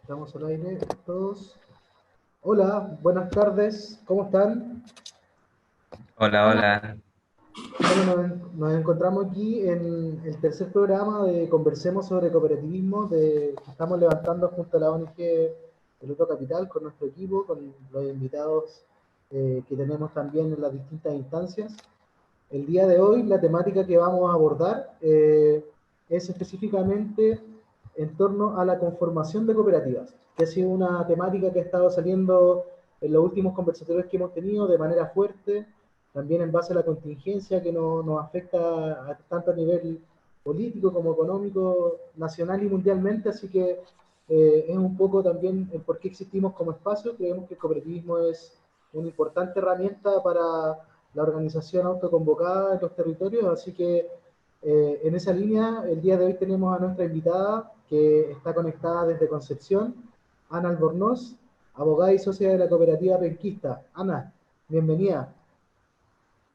Estamos al aire todos. Hola, buenas tardes, ¿cómo están? Hola, Hola, hola. Bueno, nos encontramos aquí en el tercer programa de Conversemos sobre Cooperativismo, que estamos levantando junto a la ONG Piloto Capital con nuestro equipo, con los invitados que tenemos también en las distintas instancias. El día de hoy la temática que vamos a abordar es específicamente en torno a la conformación de cooperativas, que ha sido una temática que ha estado saliendo en los últimos conversatorios que hemos tenido de manera fuerte, también en base a la contingencia que nos afecta tanto a nivel político como económico, nacional y mundialmente, así que es un poco también el por qué existimos como espacio. Creemos que el cooperativismo es una importante herramienta para la organización autoconvocada en los territorios, así que en esa línea el día de hoy tenemos a nuestra invitada que está conectada desde Concepción, Ana Albornoz, abogada y socia de la cooperativa Penquista. Ana, bienvenida.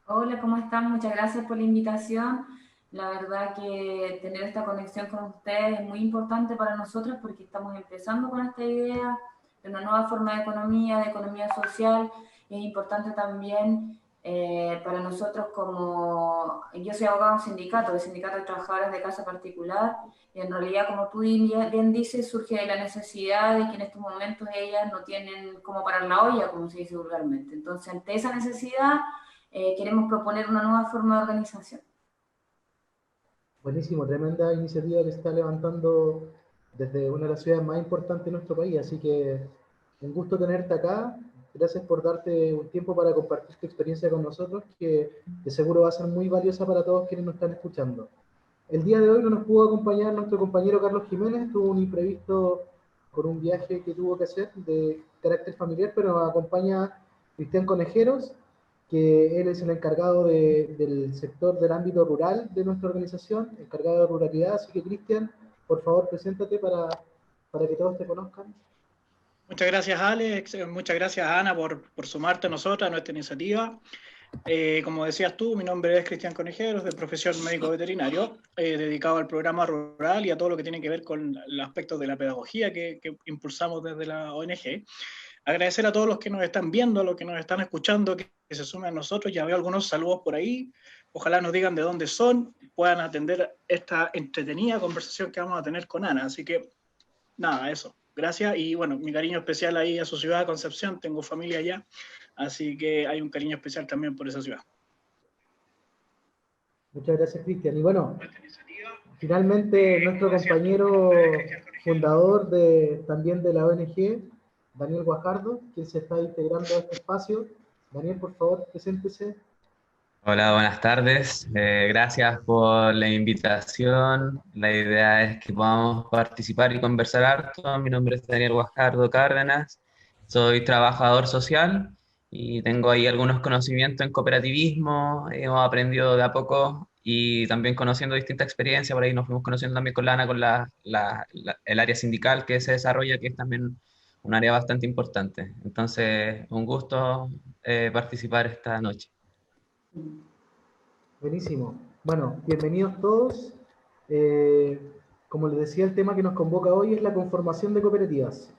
hola, ¿cómo están? Muchas gracias por la invitación. La verdad que tener esta conexión con ustedes es muy importante para nosotros porque estamos empezando con esta idea de una nueva forma de economía social, y es importante también para nosotros como... Yo soy abogada de un sindicato, de trabajadores de casa particular, y en realidad, como tú bien dices, surge de la necesidad de que en estos momentos ellas no tienen cómo parar la olla, como se dice vulgarmente. Entonces, ante esa necesidad queremos proponer una nueva forma de organización. Buenísimo, tremenda iniciativa que se está levantando desde una de las ciudades más importantes de nuestro país, así que un gusto tenerte acá. Gracias por darte un tiempo para compartir tu experiencia con nosotros, que de seguro va a ser muy valiosa para todos quienes nos están escuchando. El día de hoy no nos pudo acompañar nuestro compañero Carlos Jiménez, tuvo un imprevisto por un viaje que tuvo que hacer de carácter familiar, pero nos acompaña Cristian Conejeros, que él es el encargado del sector del ámbito rural de nuestra organización, encargado de ruralidad. Así que, Cristian, por favor, preséntate para que todos te conozcan. Muchas gracias, Alex. Muchas gracias, Ana, por sumarte a nosotros, a nuestra iniciativa. Como decías tú, mi nombre es Cristian Conejeros, de profesión médico veterinario, dedicado al programa rural y a todo lo que tiene que ver con los aspectos de la pedagogía que impulsamos desde la ONG. Agradecer a todos los que nos están viendo, a los que nos están escuchando, que se sumen a nosotros. Ya veo algunos saludos por ahí. Ojalá nos digan de dónde son, puedan atender esta entretenida conversación que vamos a tener con Ana. Así que, nada, eso. Gracias y bueno, mi cariño especial ahí a su ciudad, Concepción, tengo familia allá, así que hay un cariño especial también por esa ciudad. Muchas gracias, Cristian. Y bueno, finalmente nuestro compañero fundador también de la ONG, Daniel Guajardo, quien se está integrando a este espacio. Daniel, por favor, preséntese. Hola, buenas tardes. Gracias por la invitación. La idea es que podamos participar y conversar harto. Mi nombre es Daniel Guajardo Cárdenas. Soy trabajador social y tengo ahí algunos conocimientos en cooperativismo. Hemos aprendido de a poco y también conociendo distintas experiencias. Por ahí nos fuimos conociendo también con Lana, con el área sindical que se desarrolla, que es también un área bastante importante. Entonces, un gusto participar esta noche. Buenísimo. Bueno, bienvenidos todos. Eh, Como les decía, el tema que nos convoca hoy es la conformación de cooperativas.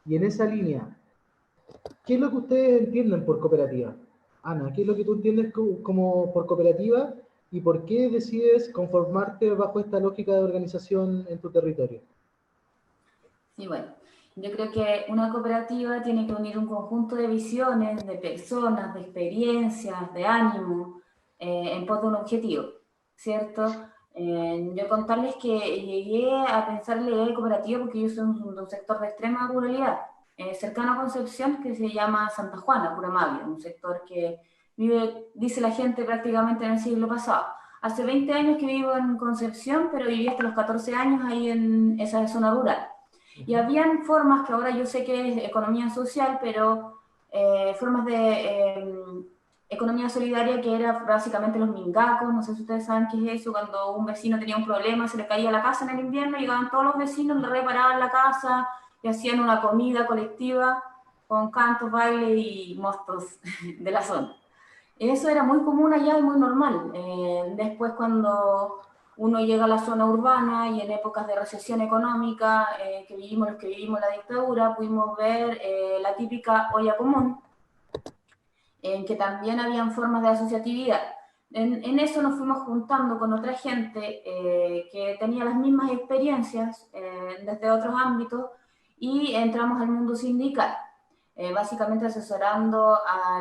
Y en esa línea, ¿qué es lo que ustedes entienden por cooperativa? Ana, ¿qué es lo que tú entiendes como por cooperativa y por qué decides conformarte bajo esta lógica de organización en tu territorio? Sí, bueno, yo creo que una cooperativa tiene que unir un conjunto de visiones, de personas, de experiencias, de ánimo, en pos de un objetivo, ¿cierto? Yo contarles que llegué a pensar en la idea de cooperativa porque yo soy de un sector de extrema ruralidad, cercano a Concepción, que se llama Santa Juana, Puramavia, un sector que vive, dice la gente, prácticamente en el siglo pasado. Hace 20 años que vivo en Concepción, pero viví hasta los 14 años ahí en esa zona rural. Y habían formas que ahora yo sé que es economía social, pero formas de economía solidaria que era básicamente los mingacos. No sé si ustedes saben qué es eso, cuando un vecino tenía un problema, se le caía la casa en el invierno, llegaban todos los vecinos, le reparaban la casa y hacían una comida colectiva con cantos, bailes y mostos de la zona. Eso era muy común allá y muy normal. Después, cuando uno llega a la zona urbana y en épocas de recesión económica los que vivimos la dictadura, pudimos ver la típica olla común, en que también habían formas de asociatividad. En eso nos fuimos juntando con otra gente que tenía las mismas experiencias desde otros ámbitos y entramos al mundo sindical, básicamente asesorando a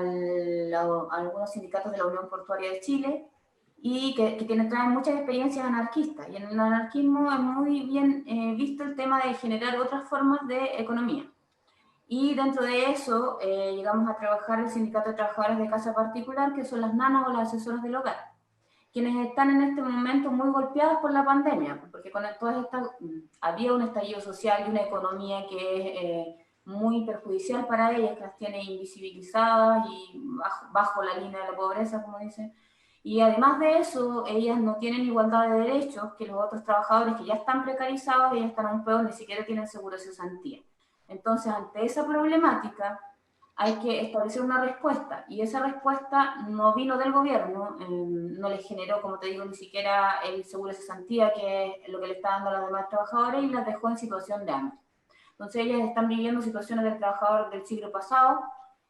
algunos sindicatos de la Unión Portuaria de Chile y que traen muchas experiencias anarquistas. Y en el anarquismo es muy bien visto el tema de generar otras formas de economía. Y dentro de eso llegamos a trabajar el Sindicato de Trabajadores de Casa Particular, que son las nanas o las asesoras del hogar, quienes están en este momento muy golpeadas por la pandemia, porque con todas estas había un estallido social y una economía que es muy perjudicial para ellas, que las tiene invisibilizadas y bajo la línea de la pobreza, como dicen. Y además de eso, ellas no tienen igualdad de derechos que los otros trabajadores que ya están precarizados y ya están aún peor, ni siquiera tienen seguro de cesantía. Entonces, ante esa problemática, hay que establecer una respuesta, y esa respuesta no vino del gobierno, no les generó, como te digo, ni siquiera el seguro de cesantía, que es lo que le está dando a los demás trabajadores, y las dejó en situación de hambre. Entonces, ellas están viviendo situaciones del trabajador del siglo pasado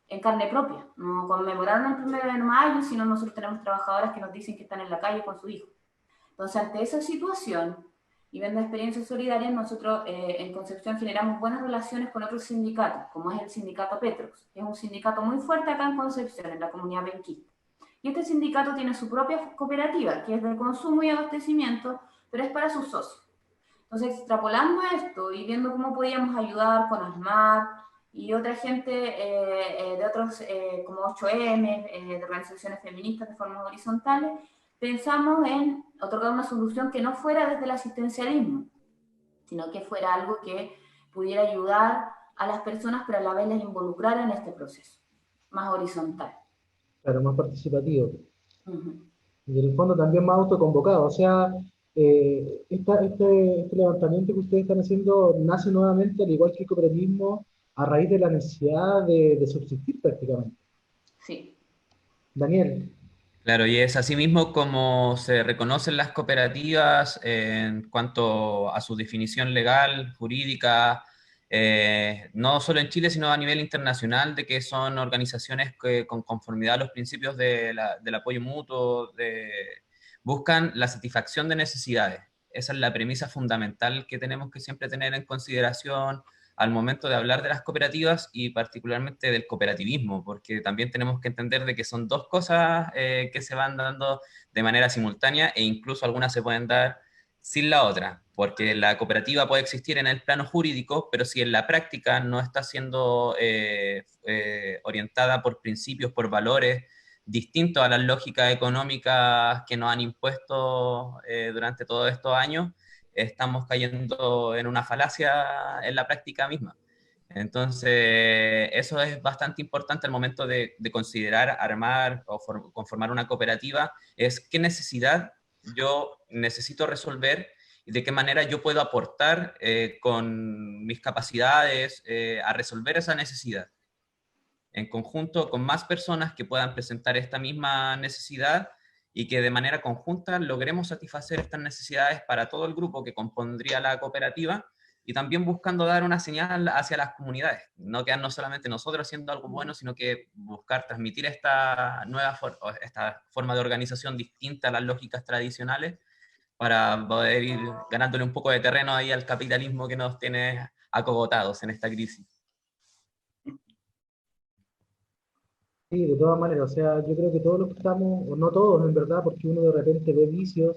en carne propia. No conmemoraron el 1 de mayo, sino nosotros tenemos trabajadoras que nos dicen que están en la calle con su hijo. Entonces, ante esa situación, y viendo experiencias solidarias, nosotros en Concepción generamos buenas relaciones con otros sindicatos, como es el sindicato Petrox, que es un sindicato muy fuerte acá en Concepción, en la comunidad penquista. Y este sindicato tiene su propia cooperativa, que es de consumo y abastecimiento, pero es para sus socios. Entonces, extrapolando esto y viendo cómo podíamos ayudar con ASMAT y otra gente de otros, como 8M, de organizaciones feministas de formas horizontales, pensamos en otorgar una solución que no fuera desde el asistencialismo, sino que fuera algo que pudiera ayudar a las personas, pero a la vez las involucrar en este proceso, más horizontal. Claro, más participativo. Uh-huh. Y en el fondo también más autoconvocado. O sea, este levantamiento que ustedes están haciendo nace nuevamente, al igual que el cooperativismo, a raíz de la necesidad de subsistir prácticamente. Sí. Daniel. Claro, y es así mismo como se reconocen las cooperativas en cuanto a su definición legal, jurídica, no solo en Chile, sino a nivel internacional, de que son organizaciones que con conformidad a los principios del apoyo mutuo, buscan la satisfacción de necesidades. Esa es la premisa fundamental que tenemos que siempre tener en consideración al momento de hablar de las cooperativas y particularmente del cooperativismo, porque también tenemos que entender de que son dos cosas que se van dando de manera simultánea e incluso algunas se pueden dar sin la otra, porque la cooperativa puede existir en el plano jurídico, pero si en la práctica no está siendo orientada por principios, por valores distintos a las lógicas económicas que nos han impuesto durante todos estos años, estamos cayendo en una falacia en la práctica misma. Entonces, eso es bastante importante al momento de considerar armar o conformar una cooperativa, es qué necesidad yo necesito resolver y de qué manera yo puedo aportar con mis capacidades a resolver esa necesidad. En conjunto con más personas que puedan presentar esta misma necesidad y que de manera conjunta logremos satisfacer estas necesidades para todo el grupo que compondría la cooperativa y también buscando dar una señal hacia las comunidades, no quedarnos solamente nosotros haciendo algo bueno, sino que buscar transmitir esta nueva esta forma de organización distinta a las lógicas tradicionales para poder ir ganándole un poco de terreno ahí al capitalismo que nos tiene acogotados en esta crisis. Sí, de todas maneras, o sea, yo creo que todos los que estamos, o no todos en verdad, porque uno de repente ve vicios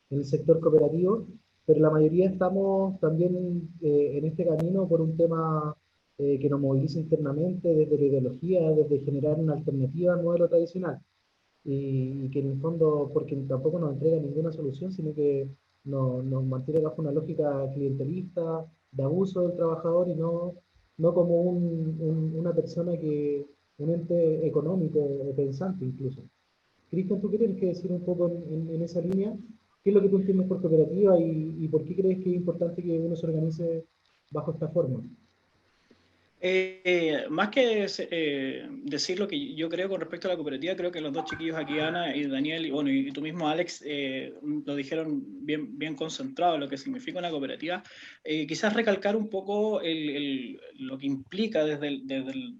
en el sector cooperativo, pero la mayoría estamos también en este camino por un tema que nos moviliza internamente desde la ideología, desde generar una alternativa al modelo tradicional. Y que en el fondo, porque tampoco nos entrega ninguna solución, sino que nos mantiene bajo una lógica clientelista, de abuso del trabajador y no como una persona que, un ente económico o pensante incluso. Cristian, ¿tú qué tienes que decir un poco en esa línea? ¿Qué es lo que tú entiendes por cooperativa y por qué crees que es importante que uno se organice bajo esta forma? Más que decir lo que yo creo con respecto a la cooperativa, creo que los dos chiquillos aquí, Ana y Daniel, y bueno, y tú mismo, Alex, lo dijeron bien concentrado lo que significa una cooperativa. Quizás recalcar un poco lo que implica desde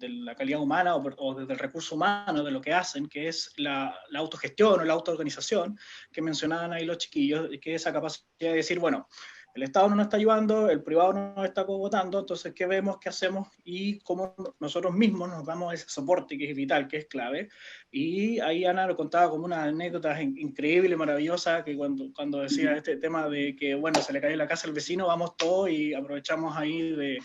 la calidad humana o desde el recurso humano de lo que hacen, que es la autogestión o la autoorganización que mencionaban ahí los chiquillos, que es esa capacidad de decir, bueno, el Estado no nos está ayudando, el privado no nos está cogotando, entonces, ¿qué vemos, qué hacemos y cómo nosotros mismos nos damos ese soporte que es vital, que es clave? Y ahí Ana lo contaba como una anécdota increíble, maravillosa, que cuando decía este tema de que, bueno, se le cayó la casa al vecino, vamos todos y aprovechamos ahí de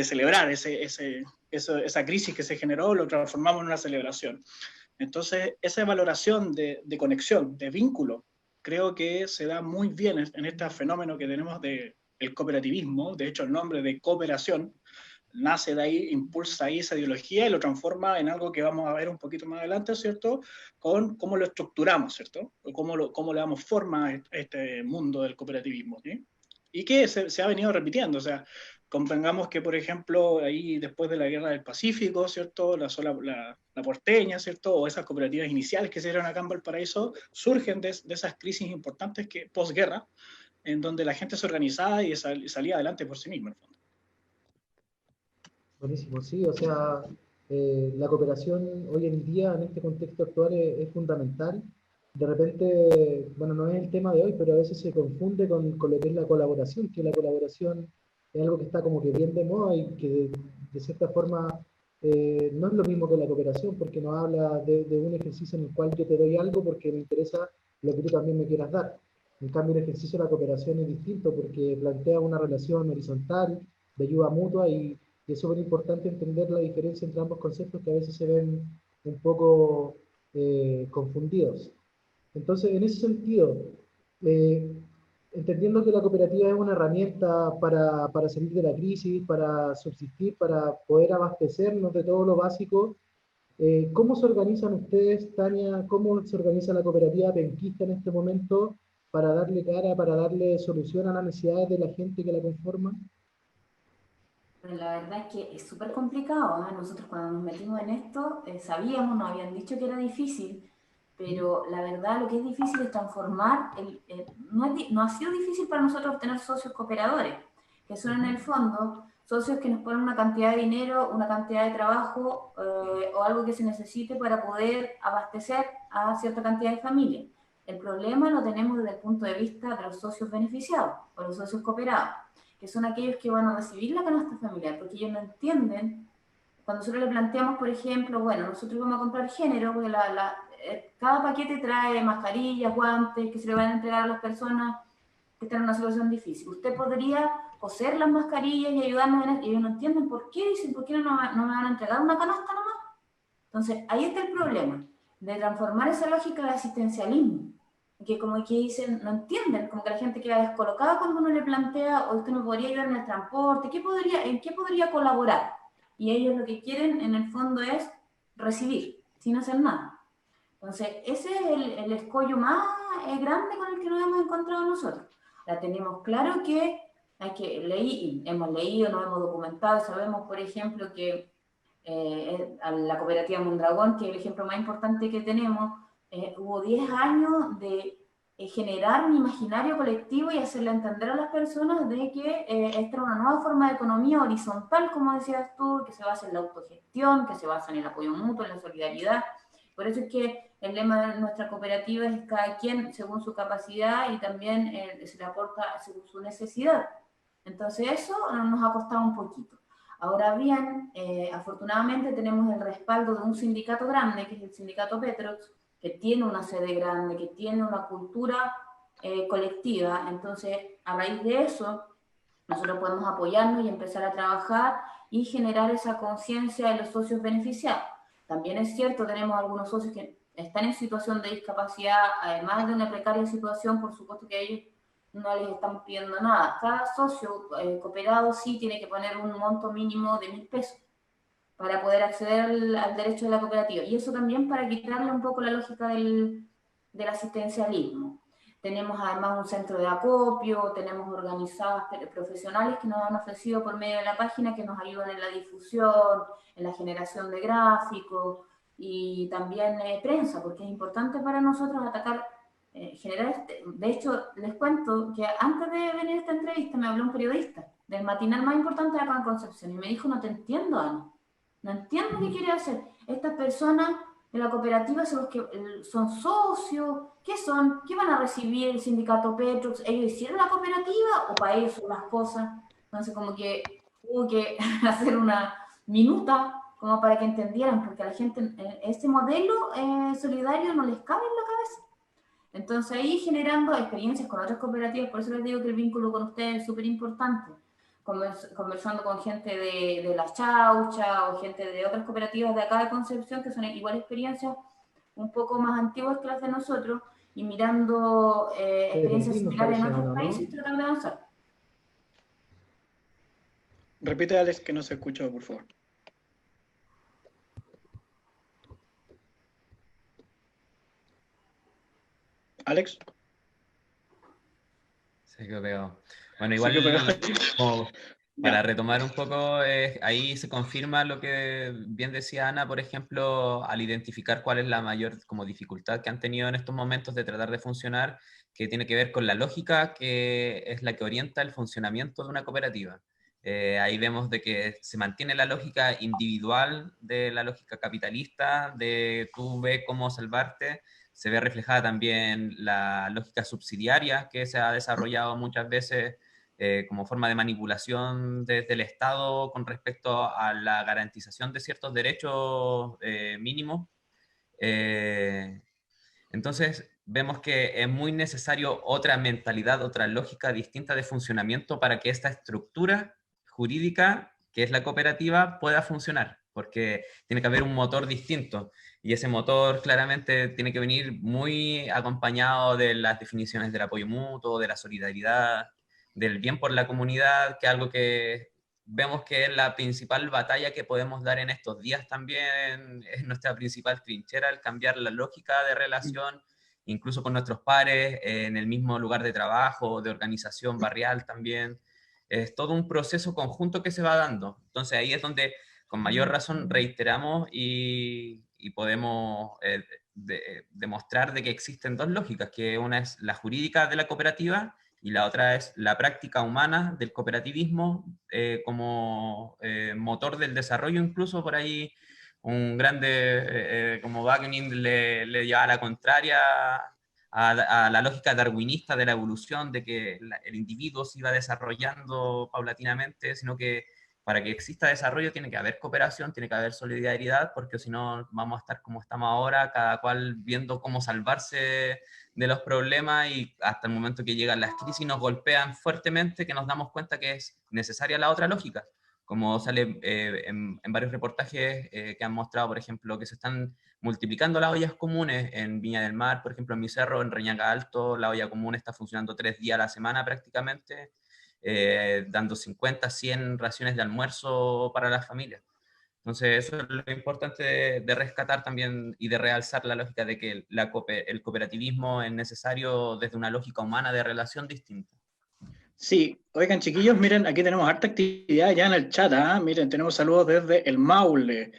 celebrar esa crisis que se generó, lo transformamos en una celebración. Entonces, esa valoración de conexión, de vínculo, creo que se da muy bien en este fenómeno que tenemos del cooperativismo. De hecho, el nombre de cooperación nace de ahí, impulsa ahí esa ideología y lo transforma en algo que vamos a ver un poquito más adelante, ¿cierto? Con cómo lo estructuramos, ¿cierto? Cómo le damos forma a este mundo del cooperativismo, ¿sí? Y que se ha venido repitiendo, o sea, convengamos que, por ejemplo, ahí después de la Guerra del Pacífico, ¿cierto? La porteña, ¿cierto? O esas cooperativas iniciales que se dieron acá en Valparaíso, surgen de esas crisis importantes que posguerra, en donde la gente se organizaba y salía adelante por sí misma, en el fondo. Buenísimo, sí, o sea, la cooperación hoy en día en este contexto actual es fundamental. De repente, bueno, no es el tema de hoy, pero a veces se confunde con lo que es la colaboración, que la colaboración es algo que está como que bien de moda y que de cierta forma no es lo mismo que la cooperación, porque nos habla de un ejercicio en el cual yo te doy algo porque me interesa lo que tú también me quieras dar. En cambio, el ejercicio de la cooperación es distinto porque plantea una relación horizontal, de ayuda mutua y es súper importante entender la diferencia entre ambos conceptos que a veces se ven un poco confundidos. Entonces, en ese sentido, eh, entendiendo que la cooperativa es una herramienta para salir de la crisis, para subsistir, para poder abastecernos de todo lo básico, ¿cómo se organizan ustedes, Tania? ¿Cómo se organiza la cooperativa penquista en este momento para darle cara, para darle solución a las necesidades de la gente que la conforma? La verdad es que es súper complicado, ¿eh? Nosotros cuando nos metimos en esto sabíamos, nos habían dicho que era difícil, pero la verdad lo que es difícil es transformar, no ha sido difícil para nosotros obtener socios cooperadores, que son en el fondo socios que nos ponen una cantidad de dinero, una cantidad de trabajo o algo que se necesite para poder abastecer a cierta cantidad de familias. El problema lo tenemos desde el punto de vista de los socios beneficiados o los socios cooperados, que son aquellos que van a recibir la canasta familiar, porque ellos no entienden. Cuando nosotros le planteamos, por ejemplo, bueno, nosotros vamos a comprar género, porque cada paquete trae mascarillas, guantes, que se le van a entregar a las personas que están en una situación difícil. Usted podría coser las mascarillas y ayudarnos en esto. Y ellos no entienden por qué, dicen, ¿por qué no me van a entregar una canasta nomás? Entonces, ahí está el problema, de transformar esa lógica de asistencialismo, que como que dicen, no entienden, como que la gente queda descolocada cuando uno le plantea, o usted me podría ayudar en el transporte, ¿en qué podría colaborar? Y ellos lo que quieren en el fondo es recibir, sin hacer nada. Entonces, ese es el escollo más grande con el que nos hemos encontrado nosotros. La tenemos claro que hemos leído, nos hemos documentado, sabemos, por ejemplo, que a la cooperativa Mondragón, que es el ejemplo más importante que tenemos, hubo 10 años de generar un imaginario colectivo y hacerle entender a las personas de que esta era una nueva forma de economía horizontal, como decías tú, que se basa en la autogestión, que se basa en el apoyo mutuo, en la solidaridad. Por eso es que el lema de nuestra cooperativa es cada quien según su capacidad y también se le aporta según su necesidad. Entonces eso nos ha costado un poquito. Ahora bien, afortunadamente tenemos el respaldo de un sindicato grande, que es el sindicato Petrox, que tiene una sede grande, que tiene una cultura colectiva. Entonces, a raíz de eso, nosotros podemos apoyarnos y empezar a trabajar y generar esa conciencia de los socios beneficiados. También es cierto, tenemos algunos socios que están en situación de discapacidad, además de una precaria situación, por supuesto que ellos no les estamos pidiendo nada. Cada socio cooperado sí tiene que poner un monto mínimo de 1.000 pesos para poder acceder al derecho de la cooperativa. Y eso también para quitarle un poco la lógica del asistencialismo. Tenemos además un centro de acopio, tenemos organizadas profesionales que nos han ofrecido por medio de la página que nos ayudan en la difusión, en la generación de gráficos y también prensa, porque es importante para nosotros atacar, generar. De hecho, les cuento que antes de venir a esta entrevista me habló un periodista del matinal más importante de acá en Concepción y me dijo: no te entiendo, Ana, no entiendo qué quiere hacer. Estas personas de la cooperativa son los que son socios. ¿Qué son? ¿Qué van a recibir el sindicato Petrox? ¿Ellos hicieron la cooperativa o para ellos son las cosas? Entonces como que hubo que hacer una minuta como para que entendieran, porque a la gente este modelo solidario no les cabe en la cabeza. Entonces ahí generando experiencias con otras cooperativas, por eso les digo que el vínculo con ustedes es súper importante. Conversando con gente de La Chaucha o gente de otras cooperativas de acá de Concepción, que son igual experiencias un poco más antiguas que las de nosotros, y mirando experiencias similares en otros países, tratando de avanzar. Repite, Alex, que no se escuchó, por favor. Alex. Se quedó pegado. Bueno, igual como para retomar un poco, ahí se confirma lo que bien decía Ana, por ejemplo, al identificar cuál es la mayor como dificultad que han tenido en estos momentos de tratar de funcionar, que tiene que ver con la lógica, que es la que orienta el funcionamiento de una cooperativa. Ahí vemos de que se mantiene la lógica individual de la lógica capitalista, de tú ve cómo salvarte. Se ve reflejada también la lógica subsidiaria que se ha desarrollado muchas veces como forma de manipulación desde el Estado con respecto a la garantización de ciertos derechos mínimos. Entonces, vemos que es muy necesario otra mentalidad, otra lógica distinta de funcionamiento para que esta estructura jurídica, que es la cooperativa, pueda funcionar, porque tiene que haber un motor distinto, y ese motor claramente tiene que venir muy acompañado de las definiciones del apoyo mutuo, de la solidaridad, del bien por la comunidad, que es algo que vemos que es la principal batalla que podemos dar en estos días también, es nuestra principal trinchera, el cambiar la lógica de relación, incluso con nuestros pares, en el mismo lugar de trabajo, de organización barrial también. Es todo un proceso conjunto que se va dando. Entonces ahí es donde con mayor razón reiteramos y podemos demostrar de que existen dos lógicas, que una es la jurídica de la cooperativa y la otra es la práctica humana del cooperativismo como motor del desarrollo. Incluso por ahí un grande como Bakunin le lleva a la contraria a la lógica darwinista de la evolución, de que el individuo se iba desarrollando paulatinamente, sino que para que exista desarrollo tiene que haber cooperación, tiene que haber solidaridad, porque si no vamos a estar como estamos ahora, cada cual viendo cómo salvarse de los problemas, y hasta el momento que llegan las crisis nos golpean fuertemente, que nos damos cuenta que es necesaria la otra lógica, como sale en varios reportajes que han mostrado, por ejemplo, que se están multiplicando las ollas comunes en Viña del Mar, por ejemplo en mi cerro, en Reñaca Alto, la olla común está funcionando 3 días a la semana prácticamente, dando 50, 100 raciones de almuerzo para las familias. Entonces eso es lo importante de rescatar también y de realzar la lógica de que el cooperativismo es necesario desde una lógica humana de relación distinta. Sí, oigan chiquillos, miren, aquí tenemos harta actividad ya en el chat, ¿eh? Miren, tenemos saludos desde el Maule.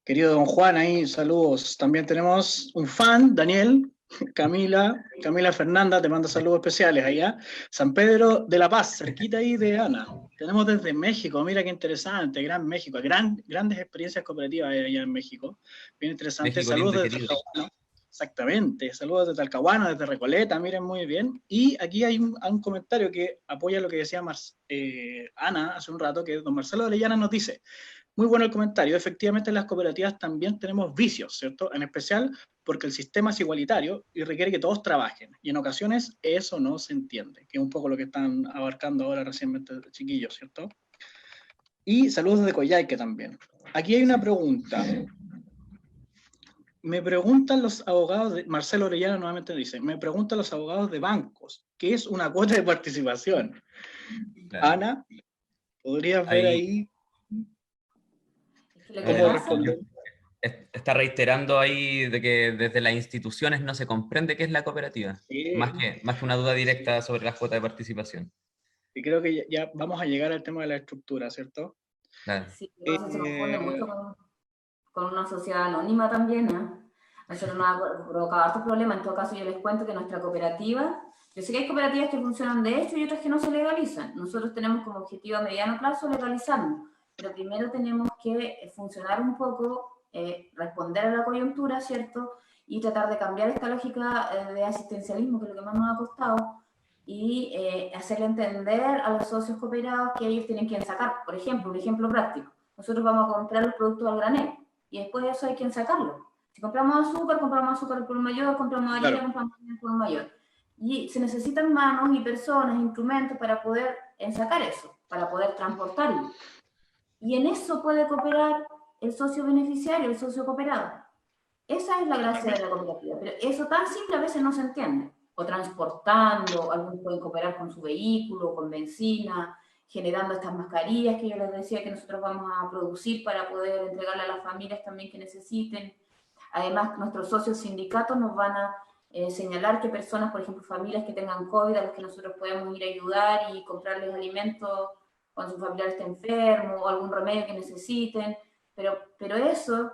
Querido don Juan, ahí saludos. También tenemos un fan, Daniel, Camila Fernanda, te manda saludos especiales allá. San Pedro de la Paz, cerquita ahí de Ana. Tenemos desde México, mira qué interesante, Gran México, grandes experiencias cooperativas allá en México. Bien interesante, México saludos lindo, desde querido. Talcahuano. Exactamente, saludos desde Talcahuano, desde Recoleta, miren muy bien. Y aquí hay un comentario que apoya lo que decía Ana hace un rato, que don Marcelo Orellana nos dice: muy bueno el comentario, efectivamente en las cooperativas también tenemos vicios, ¿cierto? En especial porque el sistema es igualitario y requiere que todos trabajen, y en ocasiones eso no se entiende, que es un poco lo que están abarcando ahora recientemente chiquillos, ¿cierto? Y saludos desde Coyhaique también. Aquí hay una pregunta. Me preguntan los abogados, Marcelo Orellana nuevamente dice, me preguntan los abogados de bancos, ¿qué es una cuota de participación? Claro. Ana, ¿podrías ver ahí? Lo que pasa, está reiterando ahí de que desde las instituciones no se comprende qué es la cooperativa, Sí, más que una duda directa sobre la cuota de participación. y creo que ya vamos a llegar al tema de la estructura, ¿cierto? Claro. Sí, entonces se confunde Eh, mucho con una sociedad anónima también, ¿eh? A nosotros nos ha provocado hartos problemas. En todo caso, yo les cuento que nuestra cooperativa, yo sé que hay cooperativas que funcionan de hecho y otras que no se legalizan. Nosotros tenemos como objetivo a mediano plazo legalizarnos, pero primero tenemos que funcionar un poco, responder a la coyuntura, ¿cierto? Y tratar de cambiar esta lógica de asistencialismo, que es lo que más nos ha costado, y hacerle entender a los socios cooperados que ellos tienen que sacar. Por ejemplo, un ejemplo práctico. Nosotros vamos a comprar los productos al granel y después de eso hay que sacarlo. Si compramos azúcar por mayor, compramos harina, claro. compramos harina por mayor. Y se necesitan manos y personas, instrumentos para poder sacar eso, para poder transportarlo. Y en eso puede cooperar el socio beneficiario, el socio cooperado. Esa es la gracia de la cooperativa, pero eso tan simple a veces no se entiende. O transportando, algunos pueden cooperar con su vehículo, con benzina, generando estas mascarillas que yo les decía que nosotros vamos a producir para poder entregarle a las familias también que necesiten. Además, nuestros socios sindicatos nos van a señalar que personas, por ejemplo, familias que tengan COVID, a los que nosotros podemos ir a ayudar y comprarles alimentos cuando su familiar esté enfermo o algún remedio que necesiten. Pero eso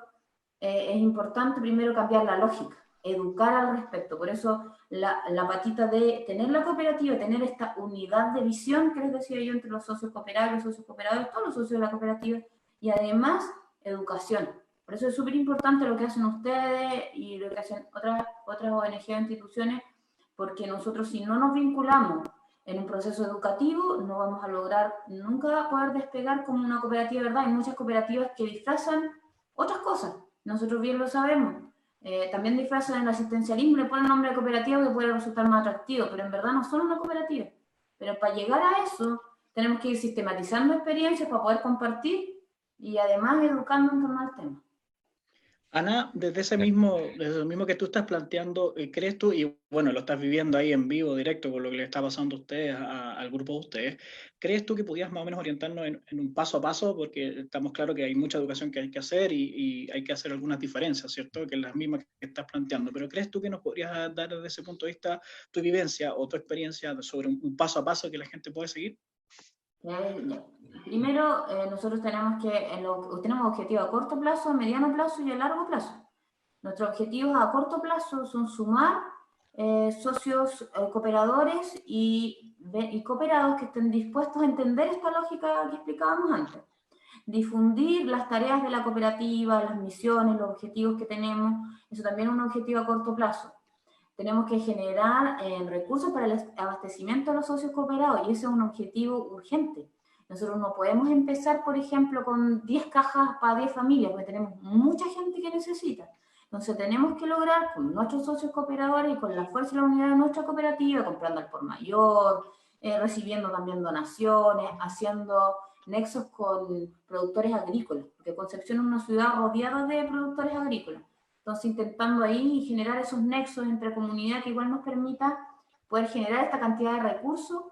es importante primero cambiar la lógica, educar al respecto. Por eso la patita de tener la cooperativa, tener esta unidad de visión que les decía yo entre los socios cooperados, los socios cooperadores, todos los socios de la cooperativa, y además educación. Por eso es súper importante lo que hacen ustedes y lo que hacen otras ONG o instituciones, porque nosotros si no nos vinculamos en un proceso educativo, no vamos a lograr nunca poder despegar como una cooperativa, ¿verdad? Hay muchas cooperativas que disfrazan otras cosas. Nosotros bien lo sabemos. También disfrazan el asistencialismo, le ponen nombre de cooperativa que puede resultar más atractivo, pero en verdad no son una cooperativa. Pero para llegar a eso, tenemos que ir sistematizando experiencias para poder compartir y además educando en torno al tema. Ana, desde lo mismo que tú estás planteando, ¿crees tú, y bueno, lo estás viviendo ahí en vivo, directo, con lo que le está pasando a ustedes, al grupo de ustedes, ¿crees tú que podías más o menos orientarnos en un paso a paso? Porque estamos claros que hay mucha educación que hay que hacer y hay que hacer algunas diferencias, ¿cierto? Que es las mismas que estás planteando. Pero ¿crees tú que nos podrías dar desde ese punto de vista tu vivencia o tu experiencia sobre un paso a paso que la gente puede seguir? Primero, nosotros tenemos objetivos a corto plazo, a mediano plazo y a largo plazo. Nuestros objetivos a corto plazo son sumar socios cooperadores y cooperados que estén dispuestos a entender esta lógica que explicábamos antes. Difundir las tareas de la cooperativa, las misiones, los objetivos que tenemos, eso también es un objetivo a corto plazo. Tenemos que generar recursos para el abastecimiento de los socios cooperados y ese es un objetivo urgente. Nosotros no podemos empezar, por ejemplo, con 10 cajas para 10 familias, porque tenemos mucha gente que necesita. Entonces tenemos que lograr con nuestros socios cooperadores y con la fuerza y la unidad de nuestra cooperativa, comprando al por mayor, recibiendo también donaciones, haciendo nexos con productores agrícolas, porque Concepción es una ciudad rodeada de productores agrícolas. Entonces, intentando ahí generar esos nexos entre comunidad que igual nos permita poder generar esta cantidad de recursos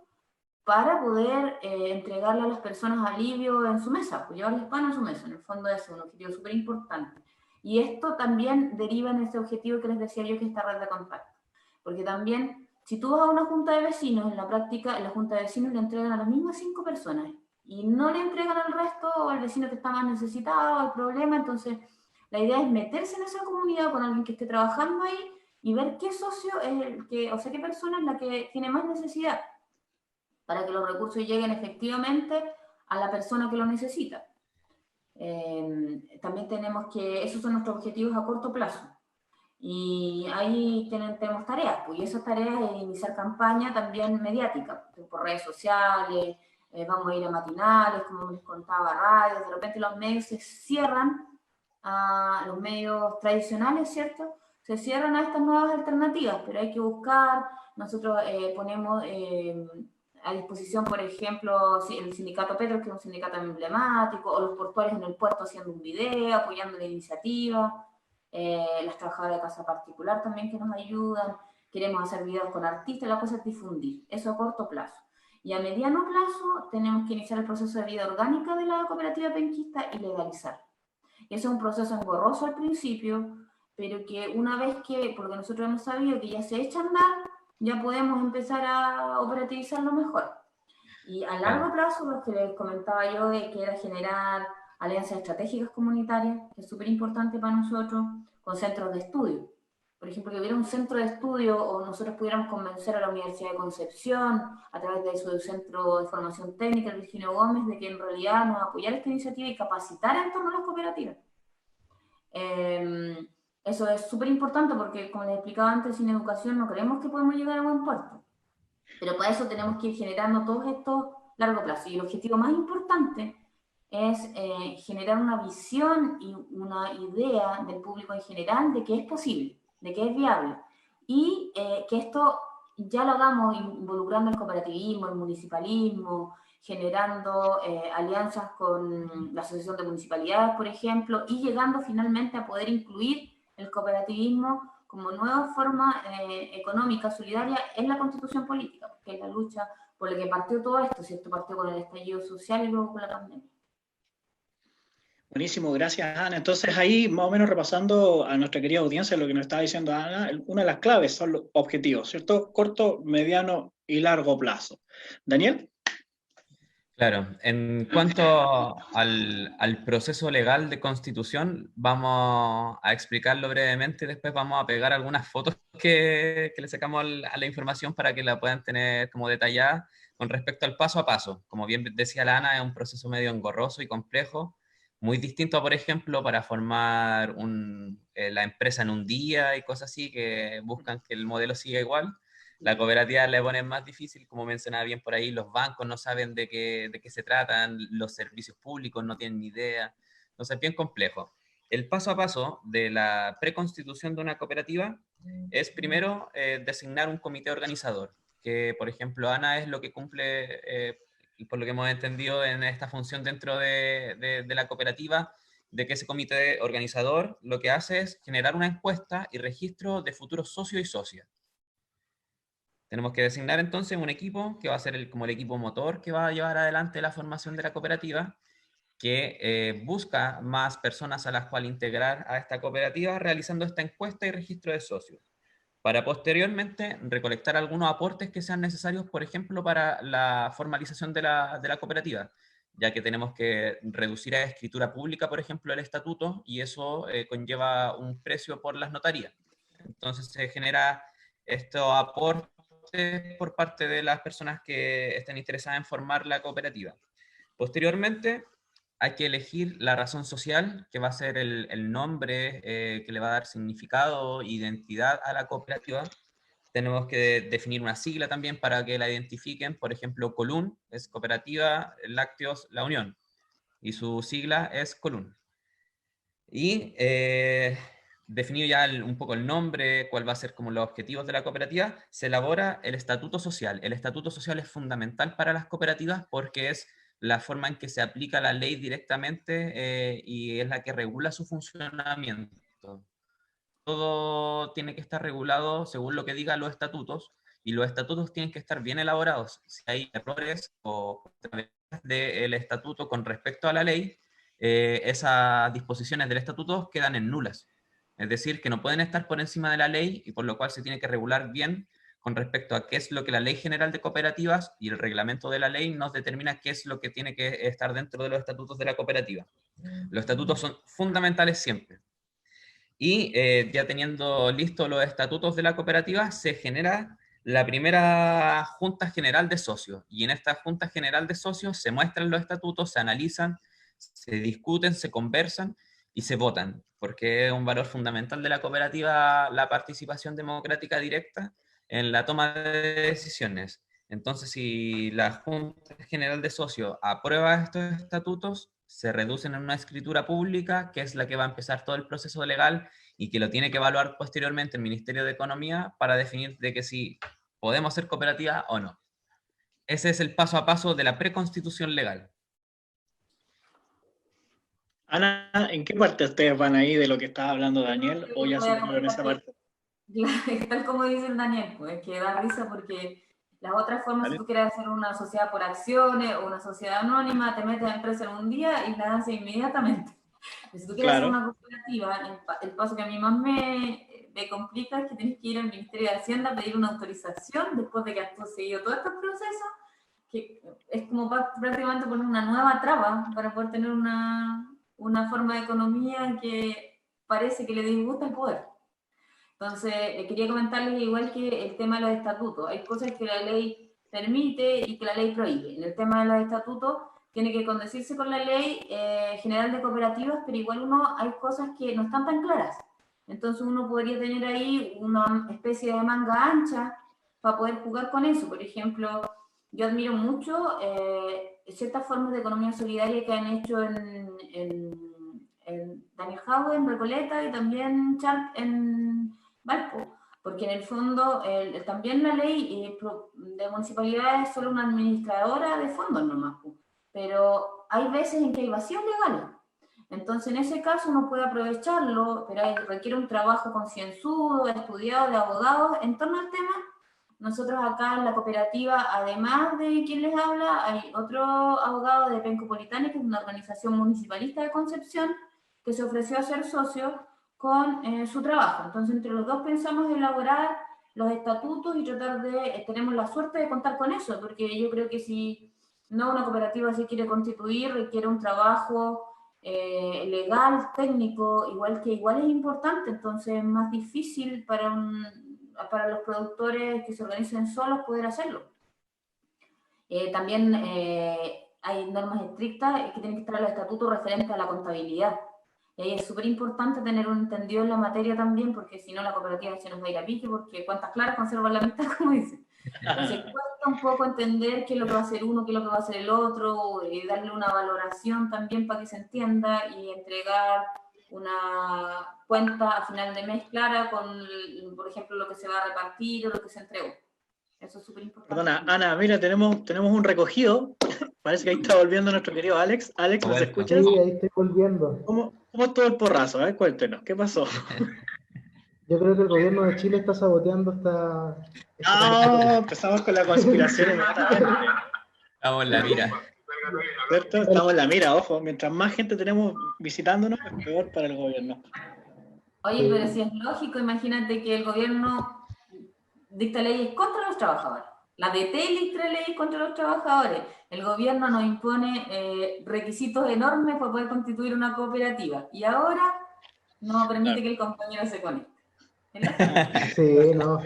para poder entregarle a las personas alivio en su mesa, pues llevarles pan a su mesa. En el fondo es un objetivo súper importante. Y esto también deriva en ese objetivo que les decía yo, que es esta red de contacto. Porque también, si tú vas a una junta de vecinos, en la práctica, en la junta de vecinos le entregan a las mismas 5 personas y no le entregan al resto o al vecino que está más necesitado, al problema. Entonces, la idea es meterse en esa comunidad con alguien que esté trabajando ahí y ver qué socio es el que, o sea, qué persona es la que tiene más necesidad para que los recursos lleguen efectivamente a la persona que lo necesita. También tenemos que, esos son nuestros objetivos a corto plazo. Y ahí tenemos tareas, pues, y esas tareas es iniciar campaña también mediática, por redes sociales, vamos a ir a matinales, como les contaba, radios, de repente los medios se cierran a los medios tradicionales, ¿cierto? Se cierran a estas nuevas alternativas, pero hay que buscar, nosotros ponemos a disposición, por ejemplo, el sindicato Petro, que es un sindicato emblemático, o los portuarios en el puerto haciendo un video, apoyando la iniciativa, las trabajadoras de casa particular también que nos ayudan, queremos hacer videos con artistas, la cosa es difundir, eso a corto plazo. Y a mediano plazo tenemos que iniciar el proceso de vida orgánica de la cooperativa penquista y legalizar. Y eso es un proceso engorroso al principio, pero que una vez que, porque nosotros hemos sabido que ya se echa a andar, ya podemos empezar a operativizarlo mejor. Y a largo plazo, lo que les comentaba yo, de que era generar alianzas estratégicas comunitarias, que es súper importante para nosotros, con centros de estudio. Por ejemplo, que hubiera un centro de estudio o nosotros pudiéramos convencer a la Universidad de Concepción, a través de su centro de formación técnica, el Virginio Gómez, de que en realidad nos apoyara esta iniciativa y capacitar en torno a las cooperativas. Eso es súper importante porque, como les explicaba antes, sin educación no creemos que podemos llegar a buen puerto. Pero para eso tenemos que ir generando todos estos largo plazo. Y el objetivo más importante es generar una visión y una idea del público en general de que es posible, de que es viable. Y que esto ya lo hagamos involucrando el cooperativismo, el municipalismo, generando alianzas con la Asociación de Municipalidades, por ejemplo, y llegando finalmente a poder incluir el cooperativismo como nueva forma económica solidaria en la constitución política, porque es la lucha por la que partió todo esto, ¿cierto? Partió con el estallido social y luego con la pandemia. Buenísimo, gracias Ana. Entonces ahí, más o menos repasando a nuestra querida audiencia lo que nos estaba diciendo Ana, una de las claves son los objetivos, ¿cierto? Corto, mediano y largo plazo. Daniel. Claro, en cuanto al proceso legal de constitución, vamos a explicarlo brevemente y después vamos a pegar algunas fotos que le sacamos a la información para que la puedan tener como detallada con respecto al paso a paso. Como bien decía la Ana, es un proceso medio engorroso y complejo, muy distinto a, por ejemplo, para formar la empresa en un día y cosas así que buscan que el modelo siga igual. La cooperativa le ponen más difícil, como mencionaba bien por ahí, los bancos no saben de qué se tratan, los servicios públicos no tienen ni idea, entonces es bien complejo. El paso a paso de la preconstitución de una cooperativa es primero designar un comité organizador, que por ejemplo Ana es lo que cumple, por lo que hemos entendido en esta función dentro de la cooperativa, de que ese comité organizador lo que hace es generar una encuesta y registro de futuros socios y socias. Tenemos que designar entonces un equipo que va a ser como el equipo motor que va a llevar adelante la formación de la cooperativa, que busca más personas a las cuales integrar a esta cooperativa realizando esta encuesta y registro de socios, para posteriormente recolectar algunos aportes que sean necesarios, por ejemplo, para la formalización de la cooperativa, ya que tenemos que reducir a escritura pública, por ejemplo, el estatuto, y eso conlleva un precio por las notarías. Entonces se genera estos aportes por parte de las personas que estén interesadas en formar la cooperativa. Posteriormente, hay que elegir la razón social, que va a ser el nombre que le va a dar significado e identidad a la cooperativa. Tenemos que definir una sigla también para que la identifiquen. Por ejemplo, Colún es Cooperativa Lácteos La Unión, y su sigla es Colún. Y definido ya un poco el nombre, cuál va a ser como los objetivos de la cooperativa, se elabora el estatuto social. El estatuto social es fundamental para las cooperativas porque es la forma en que se aplica la ley directamente y es la que regula su funcionamiento. Todo tiene que estar regulado según lo que digan los estatutos, y los estatutos tienen que estar bien elaborados. Si hay errores o del estatuto con respecto a la ley, esas disposiciones del estatuto quedan en nulas. Es decir, que no pueden estar por encima de la ley, y por lo cual se tiene que regular bien con respecto a qué es lo que la Ley General de Cooperativas y el reglamento de la ley nos determina qué es lo que tiene que estar dentro de los estatutos de la cooperativa. Los estatutos son fundamentales siempre. Y ya teniendo listos los estatutos de la cooperativa, se genera la primera Junta General de Socios. Y en esta Junta General de Socios se muestran los estatutos, se analizan, se discuten, se conversan y se votan, porque es un valor fundamental de la cooperativa la participación democrática directa en la toma de decisiones. Entonces, si la Junta General de Socios aprueba estos estatutos, se reducen en una escritura pública, que es la que va a empezar todo el proceso legal y que lo tiene que evaluar posteriormente el Ministerio de Economía para definir de que si podemos ser cooperativa o no. Ese es el paso a paso de la preconstitución legal. Ana, ¿en qué parte ustedes van ahí de lo que estaba hablando Daniel? ¿O ya se metieron en esa parte? Tal como dice el Daniel, pues que da risa porque las otras formas, ¿vale? Si tú quieres hacer una sociedad por acciones o una sociedad anónima, te metes a empresa en un día y la haces inmediatamente. Si tú quieres hacer Claro. una cooperativa, el paso que a mí más me complica es que tienes que ir al Ministerio de Hacienda a pedir una autorización después de que has seguido todos estos procesos, que es como prácticamente poner una nueva traba para poder tener una forma de economía que parece que le disgusta el poder. Entonces, quería comentarles igual que el tema de los estatutos. Hay cosas que la ley permite y que la ley prohíbe. En el tema de los estatutos, tiene que condecirse con la ley general de cooperativas, pero igual hay cosas que no están tan claras. Entonces uno podría tener ahí una especie de manga ancha para poder jugar con eso. Por ejemplo, yo admiro mucho ciertas formas de economía solidaria que han hecho en Daniel Howard, en Recoleta, y también Charp en Valpo, porque en el fondo también la ley de municipalidad es solo una administradora de fondos nomás, pero hay veces en que hay vacíos legales. Entonces, en ese caso uno puede aprovecharlo, pero requiere un trabajo concienzudo, estudiado de abogados en torno al tema. Nosotros acá en la cooperativa, además de quien les habla, hay otro abogado de Pencopolitana, que es una organización municipalista de Concepción, que se ofreció a ser socio con su trabajo. Entonces, entre los dos pensamos elaborar los estatutos y tratar de, tenemos la suerte de contar con eso, porque yo creo que si no una cooperativa se quiere constituir, requiere un trabajo legal, técnico, igual es importante, entonces es más difícil para los productores que se organicen solos poder hacerlo. También hay normas estrictas que tienen que estar en los estatutos referentes a la contabilidad. Y ahí es súper importante tener un entendido en la materia también, porque si no la cooperativa se nos va a ir a pique, porque cuentas claras conservan la mitad, como dicen. Entonces cuesta un poco entender qué es lo que va a hacer uno, qué es lo que va a hacer el otro, y darle una valoración también para que se entienda y entregar una cuenta a final de mes clara con, por ejemplo, lo que se va a repartir o lo que se entregó. Eso es súper importante. Perdona, Ana, mira, tenemos un recogido. Parece que ahí está volviendo nuestro querido Alex. Alex, ¿nos escuchas? Sí, ahí estoy volviendo. ¿Cómo es todo el porrazo? A ver, cuéntenos, ¿qué pasó? Yo creo que el gobierno de Chile está saboteando esta Ah, empezamos con la conspiración inmediatamente. Estamos en la mira. ¿Cierto? Estamos en la mira, ojo. Mientras más gente tenemos visitándonos, es peor para el gobierno. Oye, pero si es lógico, imagínate que el gobierno dicta leyes contra los trabajadores. La DT dicta leyes contra los trabajadores. El gobierno nos impone requisitos enormes para poder constituir una cooperativa. Y ahora no permite que el compañero se conecte. Sí, no.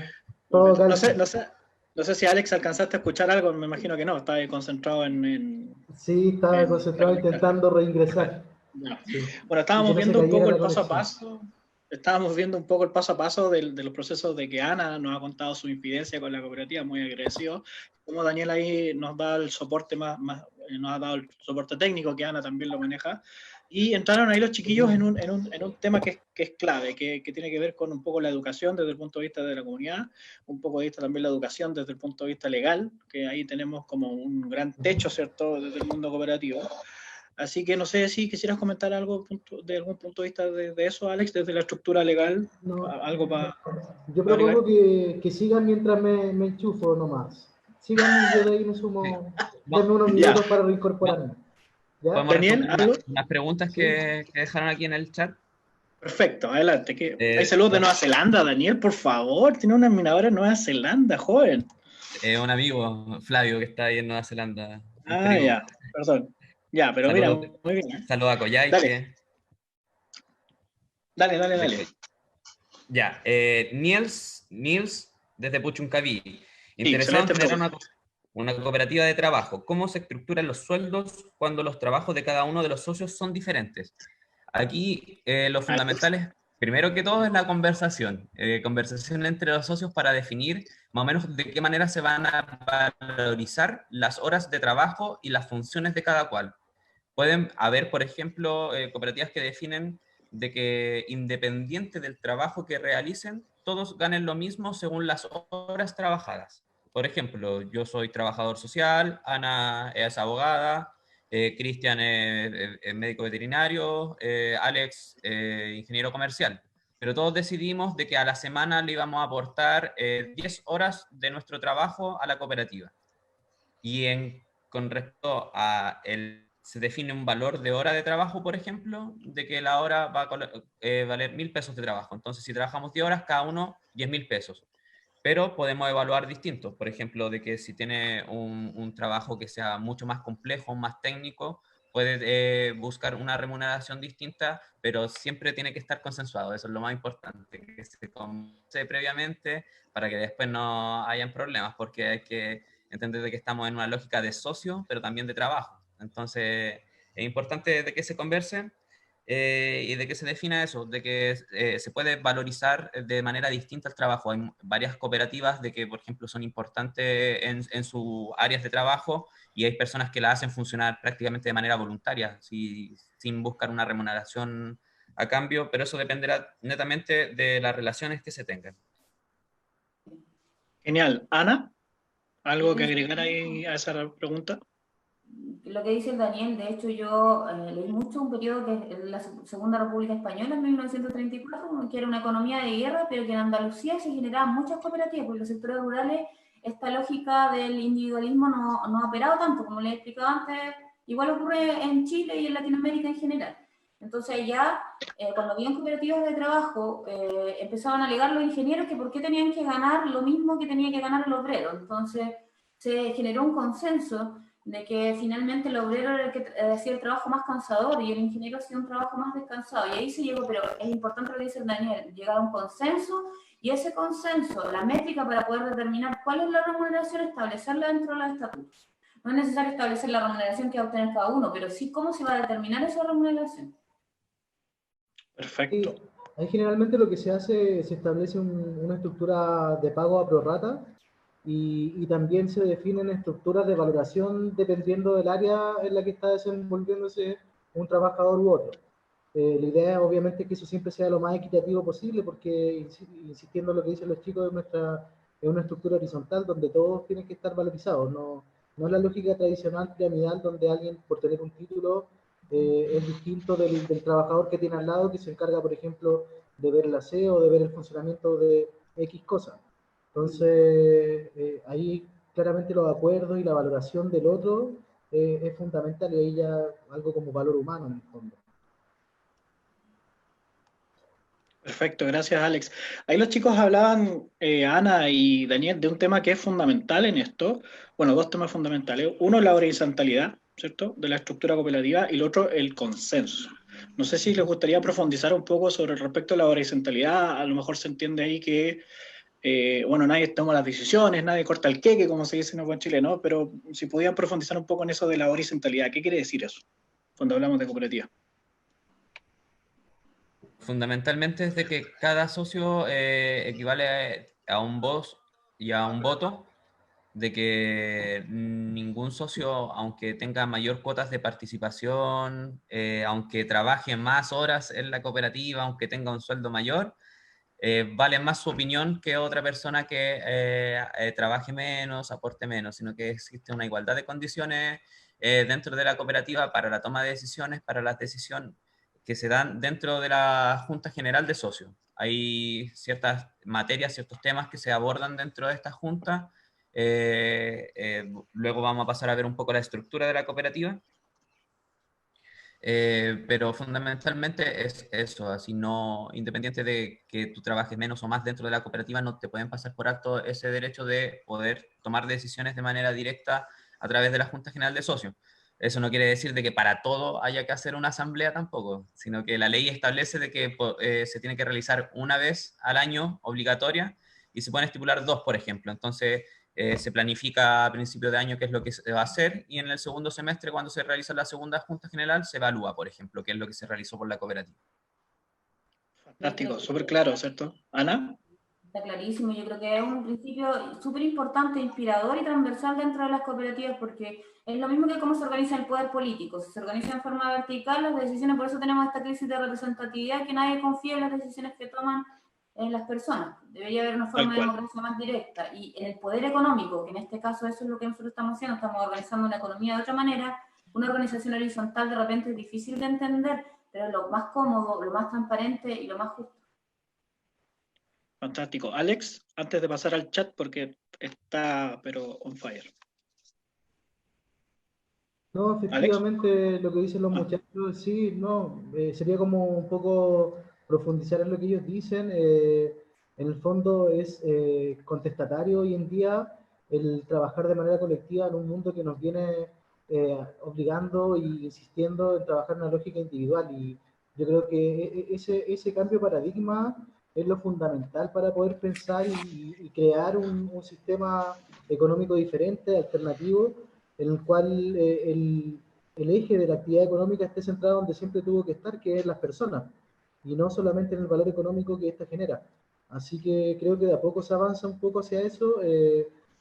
Todo No sé si Alex alcanzaste a escuchar algo, me imagino que no, estaba concentrado en... Sí, estaba concentrado intentando reingresar. No. Sí. Bueno, estábamos Y que no viendo se un poco cayera el la paso a conexión. paso. Estábamos viendo un poco el paso a paso de los procesos de que Ana nos ha contado su infidencia con la cooperativa, muy agradecido. Como Daniel ahí nos da el soporte nos ha dado el soporte técnico, que Ana también lo maneja. Y entraron ahí los chiquillos en un tema que es clave, que tiene que ver con un poco la educación desde el punto de vista de la comunidad, un poco de vista también la educación desde el punto de vista legal, que ahí tenemos como un gran techo, ¿cierto?, desde el mundo cooperativo. Así que no sé si quisieras comentar algo de algún punto de vista de eso, Alex, desde la estructura legal, No, algo para... yo propongo que sigan mientras me enchufo nomás. Sigan y yo de ahí me sumo. Denme unos minutos para reincorporarme. ¿Ya? ¿Podemos Daniel, responder ¿algo? unas preguntas Sí. que dejaron aquí en el chat? Perfecto, adelante. Hay saludos de Nueva Zelanda, Daniel, por favor. Tiene una minadora en Nueva Zelanda, joven. Un amigo, Flavio, que está ahí en Nueva Zelanda. Ah, ya, perdón. Ya, pero Saludos, mira, muy bien. saludos a Coyhaique. Dale. Ya, Niels, desde Puchuncaví. Interesado en excelente generar una cooperativa de trabajo. ¿Cómo se estructuran los sueldos cuando los trabajos de cada uno de los socios son diferentes? Aquí lo fundamental es, primero que todo, es la conversación. Conversación entre los socios para definir más o menos de qué manera se van a valorizar las horas de trabajo y las funciones de cada cual. Pueden haber, por ejemplo, cooperativas que definen de que independiente del trabajo que realicen, todos ganen lo mismo según las horas trabajadas. Por ejemplo, yo soy trabajador social, Ana es abogada, Cristian es médico veterinario, Alex ingeniero comercial. Pero todos decidimos de que a la semana le íbamos a aportar 10 horas de nuestro trabajo a la cooperativa. Y con respecto a el se define un valor de hora de trabajo, por ejemplo, de que la hora va a valer 1.000 pesos de trabajo. Entonces, si trabajamos 10 horas, cada uno 10.000 pesos. Pero podemos evaluar distintos, por ejemplo, de que si tiene un trabajo que sea mucho más complejo, más técnico, puede buscar una remuneración distinta, pero siempre tiene que estar consensuado. Eso es lo más importante, que se converse previamente para que después no hayan problemas, porque hay que entender de que estamos en una lógica de socio, pero también de trabajo. Entonces, es importante de que se converse y de que se defina eso, de que se puede valorizar de manera distinta el trabajo. Hay varias cooperativas de que, por ejemplo, son importantes en sus áreas de trabajo y hay personas que la hacen funcionar prácticamente de manera voluntaria, sin buscar una remuneración a cambio, pero eso dependerá netamente de las relaciones que se tengan. Genial. Ana, ¿algo que Sí, agregar ahí a esa pregunta? lo que dice el Daniel, de hecho yo leí mucho un periodo que es la Segunda República Española en 1934, que era una economía de guerra, pero que en Andalucía se generaban muchas cooperativas, porque en los sectores rurales esta lógica del individualismo no ha operado tanto, como les explicaba antes, igual ocurre en Chile y en Latinoamérica en general. Entonces ya, cuando habían cooperativas de trabajo, empezaban a alegar los ingenieros que por qué tenían que ganar lo mismo que tenía que ganar el obrero. Entonces se generó un consenso de que finalmente el obrero era el que hacía el trabajo más cansador y el ingeniero hacía un trabajo más descansado. Y ahí se llegó, pero es importante lo que dice el Daniel, llegar a un consenso, y ese consenso, la métrica para poder determinar cuál es la remuneración, establecerla dentro de los estatutos. No es necesario establecer la remuneración que va a obtener cada uno, pero sí cómo se va a determinar esa remuneración. Perfecto. Ahí generalmente lo que se hace, se establece una estructura de pago a prorrata y también se definen estructuras de valoración dependiendo del área en la que está desenvolviéndose un trabajador u otro. La idea obviamente es que eso siempre sea lo más equitativo posible porque, insistiendo en lo que dicen los chicos, es una estructura horizontal donde todos tienen que estar valorizados, no es la lógica tradicional piramidal donde alguien por tener un título es distinto del trabajador que tiene al lado que se encarga, por ejemplo, de ver el aseo, de ver el funcionamiento de X cosas. Entonces, ahí claramente los acuerdos y la valoración del otro es fundamental y ahí ya algo como valor humano en el fondo. Perfecto, gracias Alex. Ahí los chicos hablaban, Ana y Daniel, de un tema que es fundamental en esto. Bueno, dos temas fundamentales. Uno, la horizontalidad, ¿cierto?, de la estructura cooperativa, y el otro, el consenso. No sé si les gustaría profundizar un poco sobre respecto a la horizontalidad. A lo mejor se entiende ahí que, bueno, nadie toma las decisiones, nadie corta el queque, como se dice en el buen chileno, pero si podían profundizar un poco en eso de la horizontalidad. ¿Qué quiere decir eso cuando hablamos de cooperativa? Fundamentalmente es de que cada socio equivale a un voz y a un voto, de que ningún socio, aunque tenga mayor cuotas de participación, aunque trabaje más horas en la cooperativa, aunque tenga un sueldo mayor, vale más su opinión que otra persona que trabaje menos, aporte menos, sino que existe una igualdad de condiciones dentro de la cooperativa para la toma de decisiones, para las decisiones que se dan dentro de la Junta General de Socios. Hay ciertas materias, ciertos temas que se abordan dentro de esta junta. Luego vamos a pasar a ver un poco la estructura de la cooperativa. Pero fundamentalmente es eso, así no, independiente de que tú trabajes menos o más dentro de la cooperativa, no te pueden pasar por alto ese derecho de poder tomar decisiones de manera directa a través de la Junta General de Socios. Eso no quiere decir de que para todo haya que hacer una asamblea tampoco, sino que la ley establece de que se tiene que realizar una vez al año obligatoria y se pueden estipular dos, por ejemplo. Entonces, se planifica a principio de año qué es lo que se va a hacer y en el segundo semestre, cuando se realiza la segunda Junta General, se evalúa, por ejemplo, qué es lo que se realizó por la cooperativa. Fantástico, súper claro, ¿cierto? Ana. Está clarísimo, yo creo que es un principio súper importante, inspirador y transversal dentro de las cooperativas, porque es lo mismo que cómo se organiza el poder político. Si se organiza en forma vertical, las decisiones, por eso tenemos esta crisis de representatividad, que nadie confía en las decisiones que toman las personas. Debería haber una Tal forma de cual. democracia más directa. Y en el poder económico, que en este caso eso es lo que nosotros estamos haciendo, estamos organizando una economía de otra manera, una organización horizontal de repente es difícil de entender, pero es lo más cómodo, lo más transparente y lo más justo. Fantástico. Alex, antes de pasar al chat, porque está, pero on fire. No, Alex. efectivamente lo que dicen los muchachos, sí, no, sería como un poco profundizar en lo que ellos dicen. En el fondo es contestatario hoy en día el trabajar de manera colectiva en un mundo que nos viene obligando y insistiendo en trabajar en una lógica individual. Y yo creo que ese cambio de paradigma es lo fundamental para poder pensar y crear un sistema económico diferente, alternativo, en el cual el eje de la actividad económica esté centrado donde siempre tuvo que estar, que es las personas, y no solamente en el valor económico que ésta genera. Así que creo que de a poco se avanza un poco hacia eso.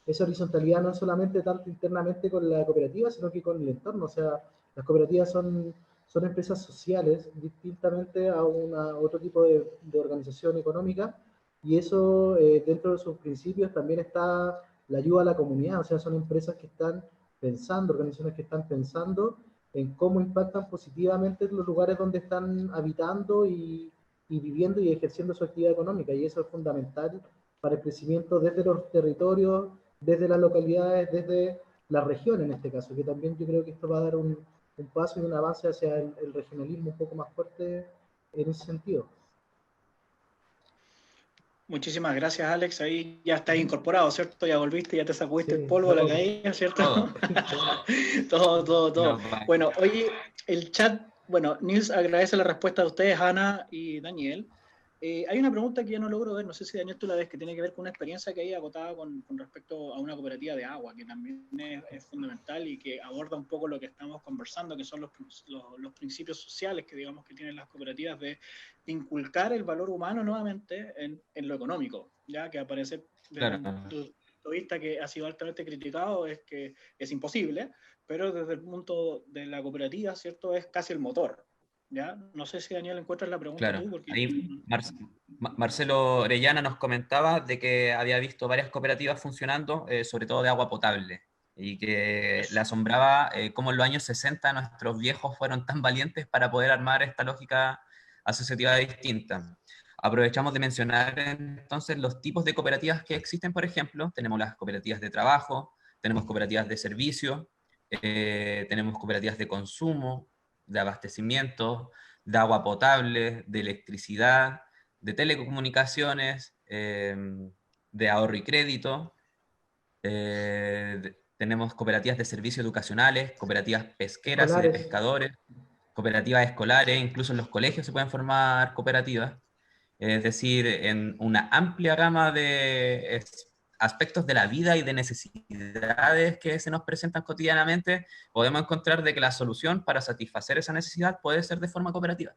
Esa horizontalidad no es solamente tanto internamente con la cooperativa, sino que con el entorno. O sea, las cooperativas son empresas sociales, distintamente a otro tipo de organización económica, y eso dentro de sus principios también está la ayuda a la comunidad. O sea, son empresas que están pensando, organizaciones que están pensando en cómo impactan positivamente los lugares donde están habitando y viviendo y ejerciendo su actividad económica, y eso es fundamental para el crecimiento desde los territorios, desde las localidades, desde la región en este caso, que también yo creo que esto va a dar un paso y un avance hacia el regionalismo un poco más fuerte en ese sentido. Muchísimas gracias, Alex. Ahí ya estás incorporado, ¿cierto? Ya volviste, ya te sacudiste Sí, el polvo de la caída, ¿cierto? Todo. Bueno, oye, el chat, bueno, Nils agradece la respuesta de ustedes, Ana y Daniel. Hay una pregunta que ya no logro ver, no sé si Daniel tú la ves, que tiene que ver con una experiencia que hay agotada con respecto a una cooperativa de agua, que también es fundamental y que aborda un poco lo que estamos conversando, que son los principios sociales que digamos que tienen las cooperativas de inculcar el valor humano nuevamente en lo económico, ya que aparece desde Claro. un punto de vista que ha sido altamente criticado, es que es imposible, pero desde el punto de la cooperativa, ¿cierto? Es casi el motor. ¿Ya? No sé si Daniel encuentras la pregunta Claro, tú, porque... ahí Marcelo Orellana nos comentaba de que había visto varias cooperativas funcionando, sobre todo de agua potable, y que le asombraba cómo en los años 60 nuestros viejos fueron tan valientes para poder armar esta lógica asociativa distinta. Aprovechamos de mencionar entonces los tipos de cooperativas que existen, por ejemplo, tenemos las cooperativas de trabajo, tenemos cooperativas de servicio, tenemos cooperativas de consumo, de abastecimiento, de agua potable, de electricidad, de telecomunicaciones, de ahorro y crédito. Tenemos cooperativas de servicios educacionales, cooperativas pesqueras y de Escolares. pescadores, cooperativas escolares, incluso en los colegios se pueden formar cooperativas. Es decir, en una amplia gama de aspectos de la vida y de necesidades que se nos presentan cotidianamente, podemos encontrar de que la solución para satisfacer esa necesidad puede ser de forma cooperativa,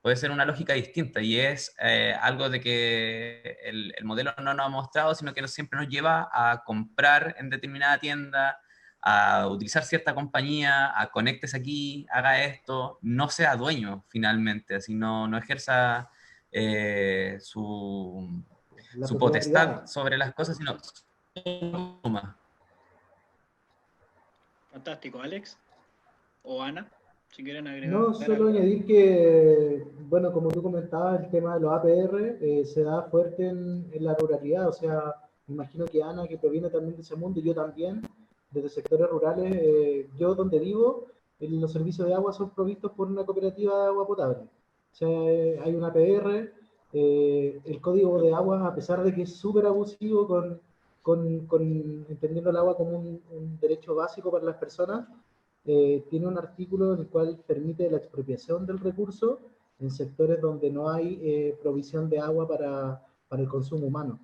puede ser una lógica distinta, y es algo de que el modelo no nos ha mostrado, sino que siempre nos lleva a comprar en determinada tienda, a utilizar cierta compañía, a conéctese aquí, haga esto, no sea dueño finalmente, así no ejerza La su propiedad. potestad sobre las cosas, sino suma. Fantástico, Alex o Ana, si quieren No, agregar solo algo. añadir que, bueno, como tú comentabas, el tema de los APR se da fuerte en la ruralidad. O sea, me imagino que Ana, que proviene también de ese mundo, y yo también, desde sectores rurales, yo donde vivo, los servicios de agua son provistos por una cooperativa de agua potable. O sea, hay una APR, el código de agua, a pesar de que es súper abusivo con entendiendo el agua como un derecho básico para las personas, tiene un artículo en el cual permite la expropiación del recurso en sectores donde no hay provisión de agua para el consumo humano.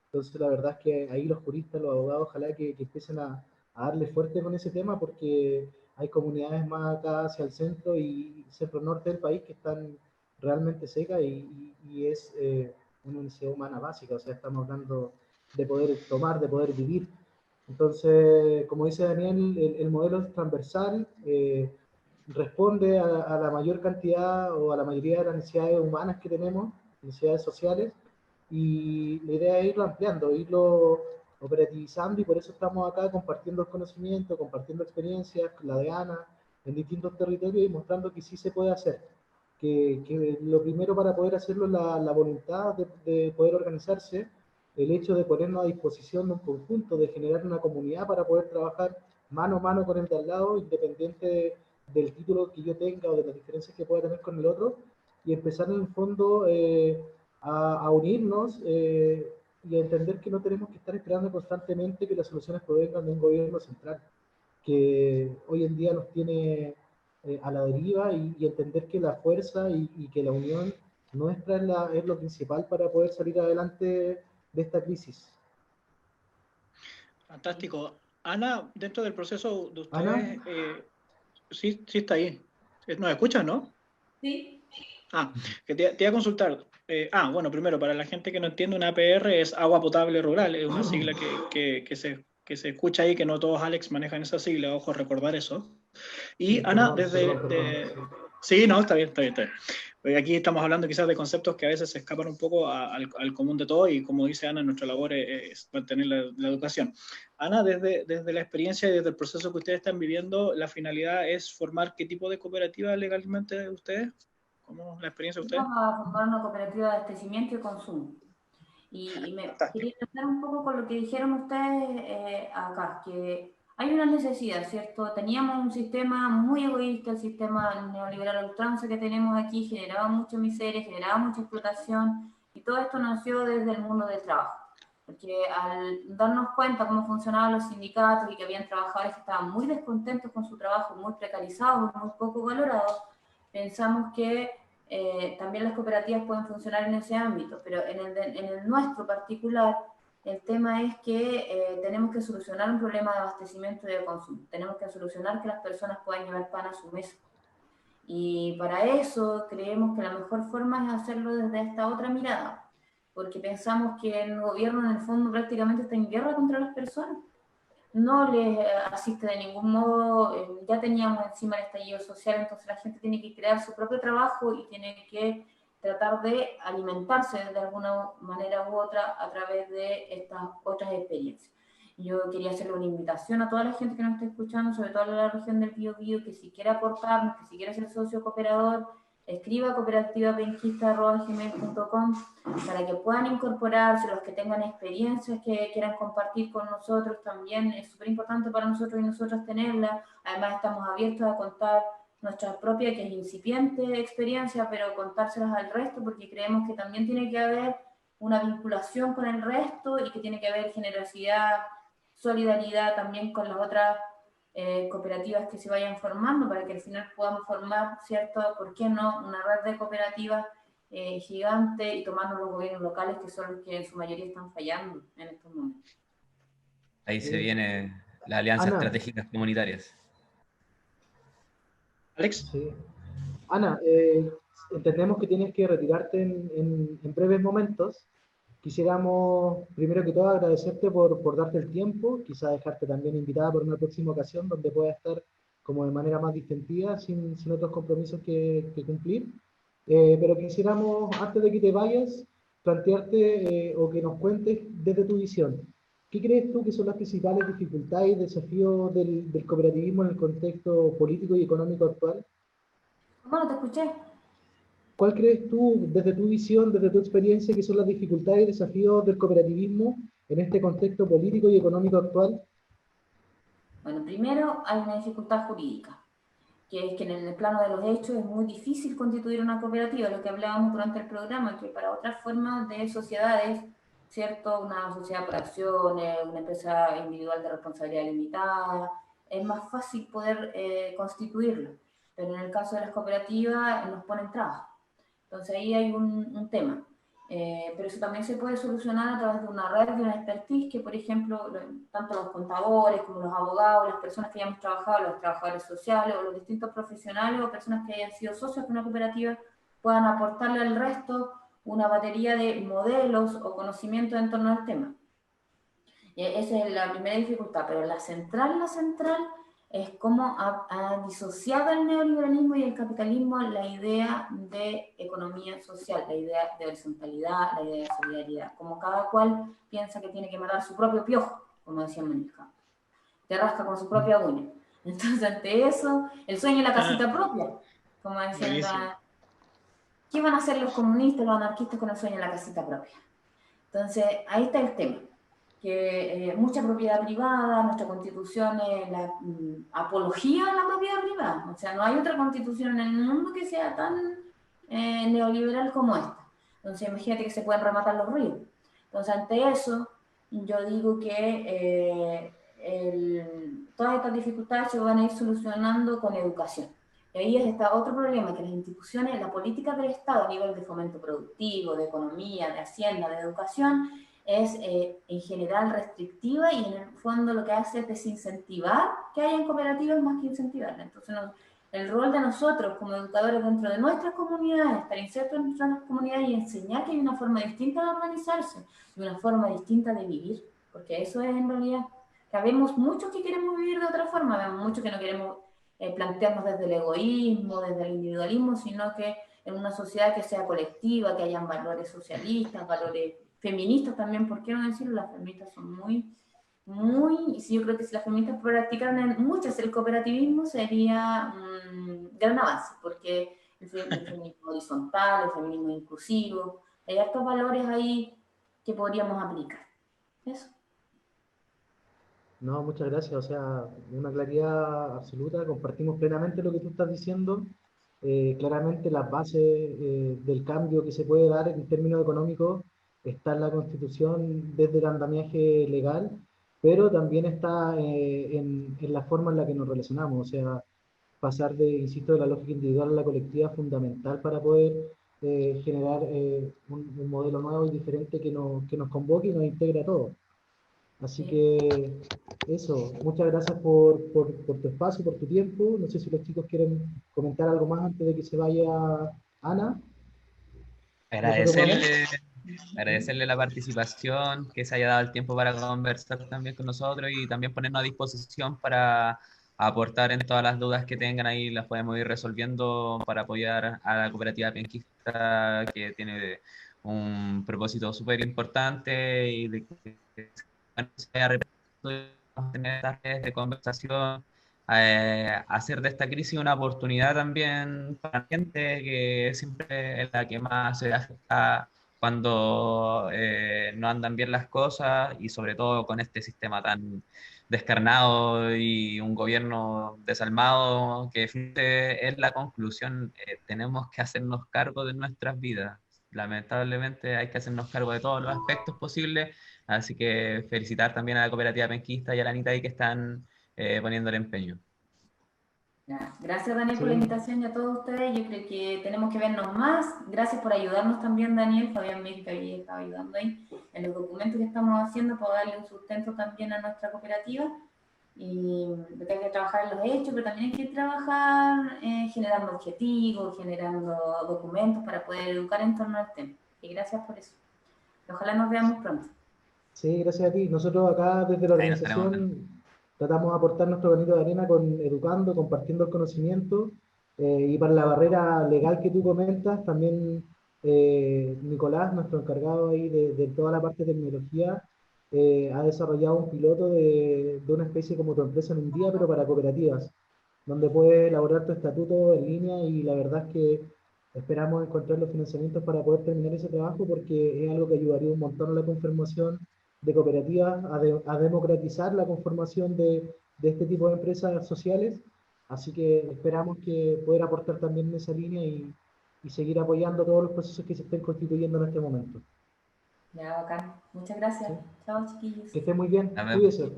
Entonces, la verdad es que ahí los juristas, los abogados, ojalá que empiecen a darle fuerte con ese tema, porque hay comunidades más acá hacia el centro y centro norte del país que están realmente secas y es una necesidad humana básica. O sea, estamos hablando de poder tomar, de poder vivir. Entonces, como dice Daniel, el modelo es transversal, responde a la mayor cantidad o a la mayoría de las necesidades humanas que tenemos, necesidades sociales, y la idea es irlo ampliando, irlo operativizando, y por eso estamos acá compartiendo el conocimiento, compartiendo experiencias, la de Ana, en distintos territorios, y mostrando que sí se puede hacer. Que lo primero para poder hacerlo es la voluntad de poder organizarse, el hecho de ponernos a disposición de un conjunto, de generar una comunidad para poder trabajar mano a mano con el de al lado, independiente del título que yo tenga o de las diferencias que pueda tener con el otro, y empezar en el fondo a unirnos y a entender que no tenemos que estar esperando constantemente que las soluciones provengan de un gobierno central, que hoy en día nos tiene a la deriva, y entender que la fuerza y que la unión nuestra es lo principal para poder salir adelante de esta crisis. Fantástico. Ana, dentro del proceso de Ana, ustedes, sí, sí está ahí. ¿Nos escuchas, no? Sí. Que te iba a consultar. Bueno, primero, para la gente que no entiende, una APR es agua potable rural, es una sigla que se escucha ahí, que no todos Alex manejan esa sigla, ojo, recordar eso. Y sí, Ana, perdón, perdón. Sí, no, está bien, está bien, está bien. Porque aquí estamos hablando quizás de conceptos que a veces se escapan un poco al común de todo, y como dice Ana, nuestra labor es mantener la educación. Ana, desde la experiencia y desde el proceso que ustedes están viviendo, ¿la finalidad es formar qué tipo de cooperativa legalmente ustedes? ¿Cómo es la experiencia de ustedes? Vamos a formar una cooperativa de abastecimiento y consumo. Y me Fantástico. quería empezar un poco con lo que dijeron ustedes acá, que hay una necesidad, ¿cierto? Teníamos un sistema muy egoísta, el sistema neoliberal a ultranza que tenemos aquí generaba mucha miseria, generaba mucha explotación, y todo esto nació desde el mundo del trabajo. Porque al darnos cuenta cómo funcionaban los sindicatos y que habían trabajadores que estaban muy descontentos con su trabajo, muy precarizados, muy poco valorados, pensamos que también las cooperativas pueden funcionar en ese ámbito, pero en el nuestro particular, el tema es que tenemos que solucionar un problema de abastecimiento y de consumo. Tenemos que solucionar que las personas puedan llevar pan a su mesa. Y para eso creemos que la mejor forma es hacerlo desde esta otra mirada, porque pensamos que el gobierno en el fondo prácticamente está en guerra contra las personas. No les asiste de ningún modo, ya teníamos encima el estallido social, entonces la gente tiene que crear su propio trabajo y tiene que tratar de alimentarse de alguna manera u otra a través de estas otras experiencias. Yo quería hacerle una invitación a toda la gente que nos está escuchando, sobre todo en la región del Biobío, que si quiere aportarnos, que si quiere ser socio cooperador, escriba a cooperativapenquista@gmail.com para que puedan incorporarse, los que tengan experiencias que quieran compartir con nosotros también. Es súper importante para nosotros y nosotras tenerla. Además estamos abiertos a contar nuestra propia, que es incipiente, experiencia, pero contárselas al resto, porque creemos que también tiene que haber una vinculación con el resto y que tiene que haber generosidad, solidaridad también con las otras cooperativas que se vayan formando, para que al final podamos formar, ¿cierto? ¿Por qué no? Una red de cooperativas gigante, y tomando los gobiernos locales, que son los que en su mayoría están fallando en estos momentos. Ahí se viene las alianzas Ana, estratégicas comunitarias. Alex. sí. Ana, entendemos que tienes que retirarte en breves momentos. Quisiéramos, primero que todo, agradecerte por darte el tiempo, quizá dejarte también invitada por una próxima ocasión donde pueda estar como de manera más distendida, sin otros compromisos que cumplir. Pero quisiéramos, antes de que te vayas, plantearte o que nos cuentes desde tu visión. ¿Qué crees tú que son las principales dificultades y desafíos del cooperativismo en el contexto político y económico actual? ¿Cómo no te escuché? ¿Cuál crees tú, desde tu visión, desde tu experiencia, que son las dificultades y desafíos del cooperativismo en este contexto político y económico actual? Bueno, primero hay una dificultad jurídica, que es que en el plano de los hechos es muy difícil constituir una cooperativa, lo que hablábamos durante el programa, que para otras formas de sociedades, ¿cierto? Una sociedad por acciones, una empresa individual de responsabilidad limitada, es más fácil poder constituirla, pero en el caso de las cooperativas nos ponen trabas. Entonces ahí hay un tema. Pero eso también se puede solucionar a través de una red, de una expertise, que por ejemplo, tanto los contadores como los abogados, las personas que hayamos trabajado, los trabajadores sociales o los distintos profesionales o personas que hayan sido socios de una cooperativa, puedan aportarle al resto una batería de modelos o conocimientos en torno al tema. Esa es la primera dificultad, pero la central es cómo ha disociado el neoliberalismo y el capitalismo la idea de economía social, la idea de horizontalidad, la idea de solidaridad, como cada cual piensa que tiene que matar su propio piojo, como decía Manisca, te rasca con su propia uña. Entonces, ante eso, el sueño de la casita propia, como decían, ¿qué van a hacer los comunistas, los anarquistas con el sueño de la casita propia? Entonces, ahí está el tema. que mucha propiedad privada, nuestra constitución es la apología a la propiedad privada, o sea, no hay otra constitución en el mundo que sea tan neoliberal como esta. Entonces imagínate que se pueden rematar los ríos. Entonces ante eso, yo digo que todas estas dificultades se van a ir solucionando con educación. Y ahí está otro problema, que las instituciones, la política del Estado a nivel de fomento productivo, de economía, de hacienda, de educación, es en general restrictiva y en el fondo lo que hace es desincentivar que hayan cooperativas más que incentivarlas. Entonces el rol de nosotros como educadores dentro de nuestras comunidades, estar insertos en nuestras comunidades y enseñar que hay una forma distinta de organizarse y una forma distinta de vivir, porque eso es en realidad, que habemos muchos que queremos vivir de otra forma, habemos muchos que no queremos plantearnos desde el egoísmo, desde el individualismo, sino que en una sociedad que sea colectiva, que hayan valores socialistas, valores feministas también, ¿por qué no decirlo? Las feministas son muy, yo creo que si las feministas practicaran muchas el cooperativismo sería un gran avance, porque el feminismo horizontal, el feminismo inclusivo, hay hartos valores ahí que podríamos aplicar. Eso. No, muchas gracias. O sea, una claridad absoluta. Compartimos plenamente lo que tú estás diciendo. Claramente las bases del cambio que se puede dar en términos económicos está en la Constitución desde el andamiaje legal, pero también está en la forma en la que nos relacionamos. O sea, pasar de, insisto, de la lógica individual a la colectiva es fundamental para poder generar un modelo nuevo y diferente que nos convoque y nos integre a todos. Así que eso, muchas gracias por tu espacio, por tu tiempo. No sé si los chicos quieren comentar algo más antes de que se vaya Ana. ¿Nosotros vamos? Agradecerle la participación, que se haya dado el tiempo para conversar también con nosotros y también ponernos a disposición para aportar en todas las dudas que tengan ahí, las podemos ir resolviendo para apoyar a la cooperativa penquista, que tiene un propósito súper importante y de que se haya repetido, tener estas redes de conversación, hacer de esta crisis una oportunidad también para la gente que siempre es la que más se afecta cuando no andan bien las cosas y sobre todo con este sistema tan descarnado y un gobierno desalmado que es la conclusión, tenemos que hacernos cargo de nuestras vidas. Lamentablemente hay que hacernos cargo de todos los aspectos posibles, así que felicitar también a la cooperativa penquista y a la Anita ahí que están poniendo el empeño. Gracias, Daniel, por la Sí, invitación y a todos ustedes. Yo creo que tenemos que vernos más. Gracias por ayudarnos también, Daniel. Fabián me dijo que había estado ayudando ahí en los documentos que estamos haciendo para darle un sustento también a nuestra cooperativa. Y hay que trabajar en los hechos, pero también hay que trabajar generando objetivos, generando documentos para poder educar en torno al tema. Y gracias por eso. Ojalá nos veamos pronto. sí, gracias a ti. Nosotros acá desde la Ahí nos estaremos viendo. organización tratamos de aportar nuestro granito de arena con educando, compartiendo el conocimiento y para la barrera legal que tú comentas, también Nicolás, nuestro encargado ahí de toda la parte de tecnología, ha desarrollado un piloto de una especie como tu empresa en un día, pero para cooperativas, donde puedes elaborar tu estatuto en línea y la verdad es que esperamos encontrar los financiamientos para poder terminar ese trabajo porque es algo que ayudaría un montón a la conformación de cooperativas, a democratizar la conformación de este tipo de empresas sociales. Así que esperamos que poder aportar también en esa línea y seguir apoyando todos los procesos que se estén constituyendo en este momento. Ya, bacán. Muchas gracias. ¿Sí? Chao, chiquillos. Que estén muy bien. Nos vemos. Cuídense.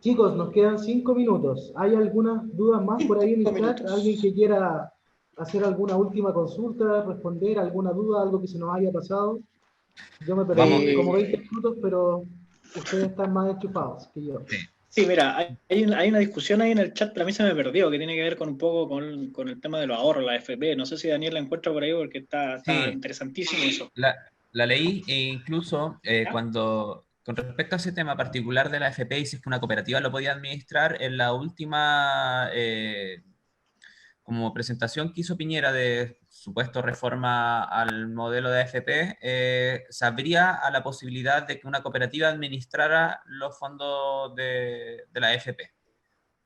Chicos, nos quedan 5 minutos. ¿Hay algunas dudas más por ahí en el chat? ¿Alguien que quiera hacer alguna última consulta, responder alguna duda, algo que se nos haya pasado? Yo me perdí como 20 minutos, pero ustedes están más enchufados que yo. Sí, mira, hay una discusión ahí en el chat, pero a mí se me perdió, que tiene que ver con un poco con el tema de los ahorros, la AFP. No sé si Daniel la encuentra por ahí porque está Sí, interesantísimo eso. la leí e incluso cuando, con respecto a ese tema particular de la AFP, y si es que una cooperativa lo podía administrar, en la última como presentación que hizo Piñera de supuesto reforma al modelo de AFP, se abría a la posibilidad de que una cooperativa administrara los fondos de la AFP.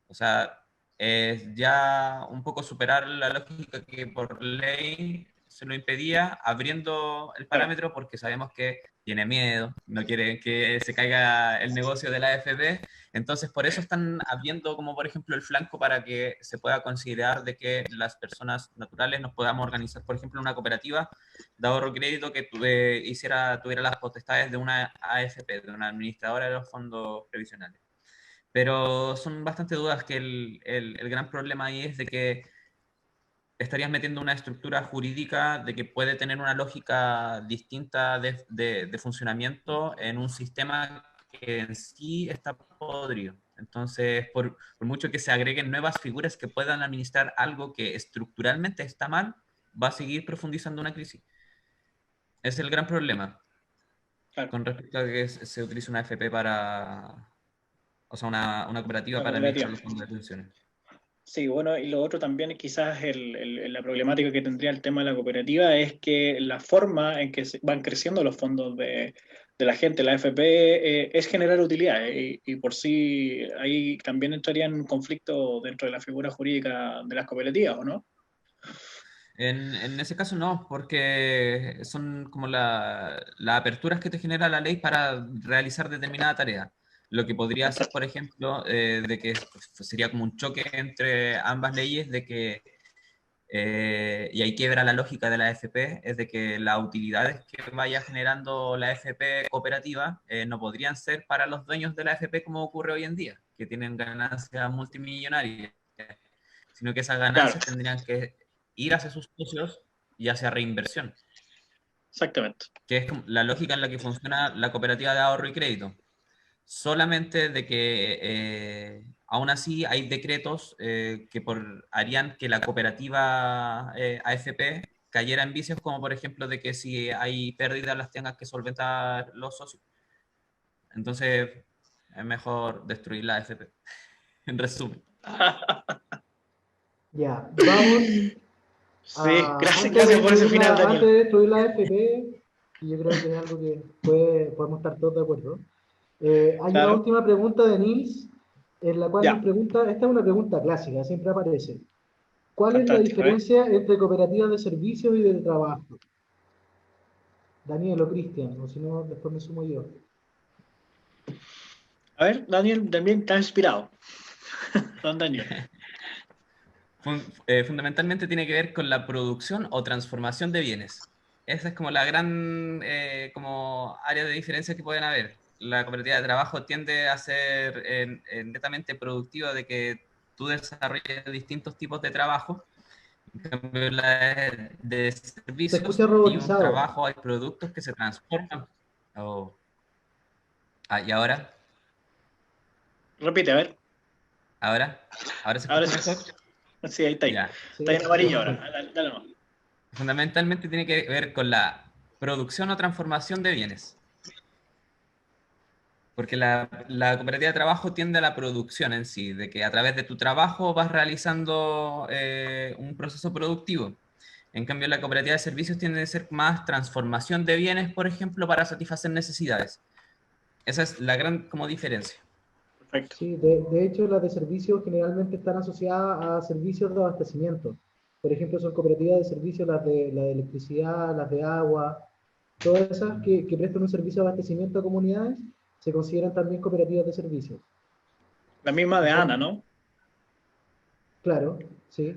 O sea, es ya un poco superar la lógica que por ley se lo impedía abriendo el parámetro porque sabemos que tiene miedo, no quiere que se caiga el negocio de la AFP, entonces por eso están abriendo como por ejemplo el flanco para que se pueda considerar de que las personas naturales nos podamos organizar, por ejemplo, una cooperativa de ahorro crédito que tuviera las potestades de una AFP, de una administradora de los fondos previsionales. Pero son bastante dudas que el gran problema ahí es de que estarías metiendo una estructura jurídica de que puede tener una lógica distinta de funcionamiento en un sistema que en sí está podrido. Entonces, por mucho que se agreguen nuevas figuras que puedan administrar algo que estructuralmente está mal, va a seguir profundizando una crisis. Ese es el gran problema. Claro. Con respecto a que se utilice una AFP para, o sea, una cooperativa para cooperativa. administrar los fondos de pensiones. Sí, bueno, y lo otro también, quizás la problemática que tendría el tema de la cooperativa es que la forma en que van creciendo los fondos de la gente, la AFP, es generar utilidades y por sí ahí también entraría en un conflicto dentro de la figura jurídica de las cooperativas, ¿o no? En ese caso no, porque son como las aperturas que te genera la ley para realizar determinada tarea. Lo que podría ser, por ejemplo, de que sería como un choque entre ambas leyes, de que, y ahí quiebra la lógica de la AFP, es de que las utilidades que vaya generando la AFP cooperativa no podrían ser para los dueños de la AFP como ocurre hoy en día, que tienen ganancias multimillonarias, sino que esas ganancias tendrían que ir hacia sus socios y hacia reinversión. Exactamente. Que es la lógica en la que funciona la cooperativa de ahorro y crédito. Solamente de que aún así hay decretos que harían que la cooperativa AFP cayera en vicios, como por ejemplo de que si hay pérdidas las tengan que solventar los socios. Entonces es mejor destruir la AFP, en resumen. Ya, vamos. Sí, gracias por ese final, Daniel. Antes de destruir la AFP, y yo creo que es algo que podemos estar todos de acuerdo. Hay una última pregunta de Nils, en la cual nos pregunta, esta es una pregunta clásica, siempre aparece. ¿Cuál es la diferencia entre cooperativas de servicios y de trabajo? Daniel o Cristian, o si no, después me sumo yo. A ver, Daniel también está inspirado. Don Daniel. Fundamentalmente tiene que ver con la producción o transformación de bienes. Esa es como la gran como área de diferencia que pueden haber. La cooperativa de trabajo tiende a ser netamente productiva, de que tú desarrolles distintos tipos de trabajo. En cambio, la de servicios, hay un trabajo, hay productos que se transforman. ¿Y ahora? Repite, a ver. ¿Ahora se escucha mejor? Sí, ahí está. Ya. Está en amarillo ahora. Dale más. Fundamentalmente tiene que ver con la producción o transformación de bienes. Porque la cooperativa de trabajo tiende a la producción en sí, de que a través de tu trabajo vas realizando un proceso productivo. En cambio, la cooperativa de servicios tiende a ser más transformación de bienes, por ejemplo, para satisfacer necesidades. Esa es la gran como diferencia. Perfecto. Sí, de hecho, las de servicios generalmente están asociadas a servicios de abastecimiento. Por ejemplo, son cooperativas de servicios, la de electricidad, las de agua, todas esas que prestan un servicio de abastecimiento a comunidades, se consideran también cooperativas de servicios. La misma de Ana, ¿no? Claro, sí,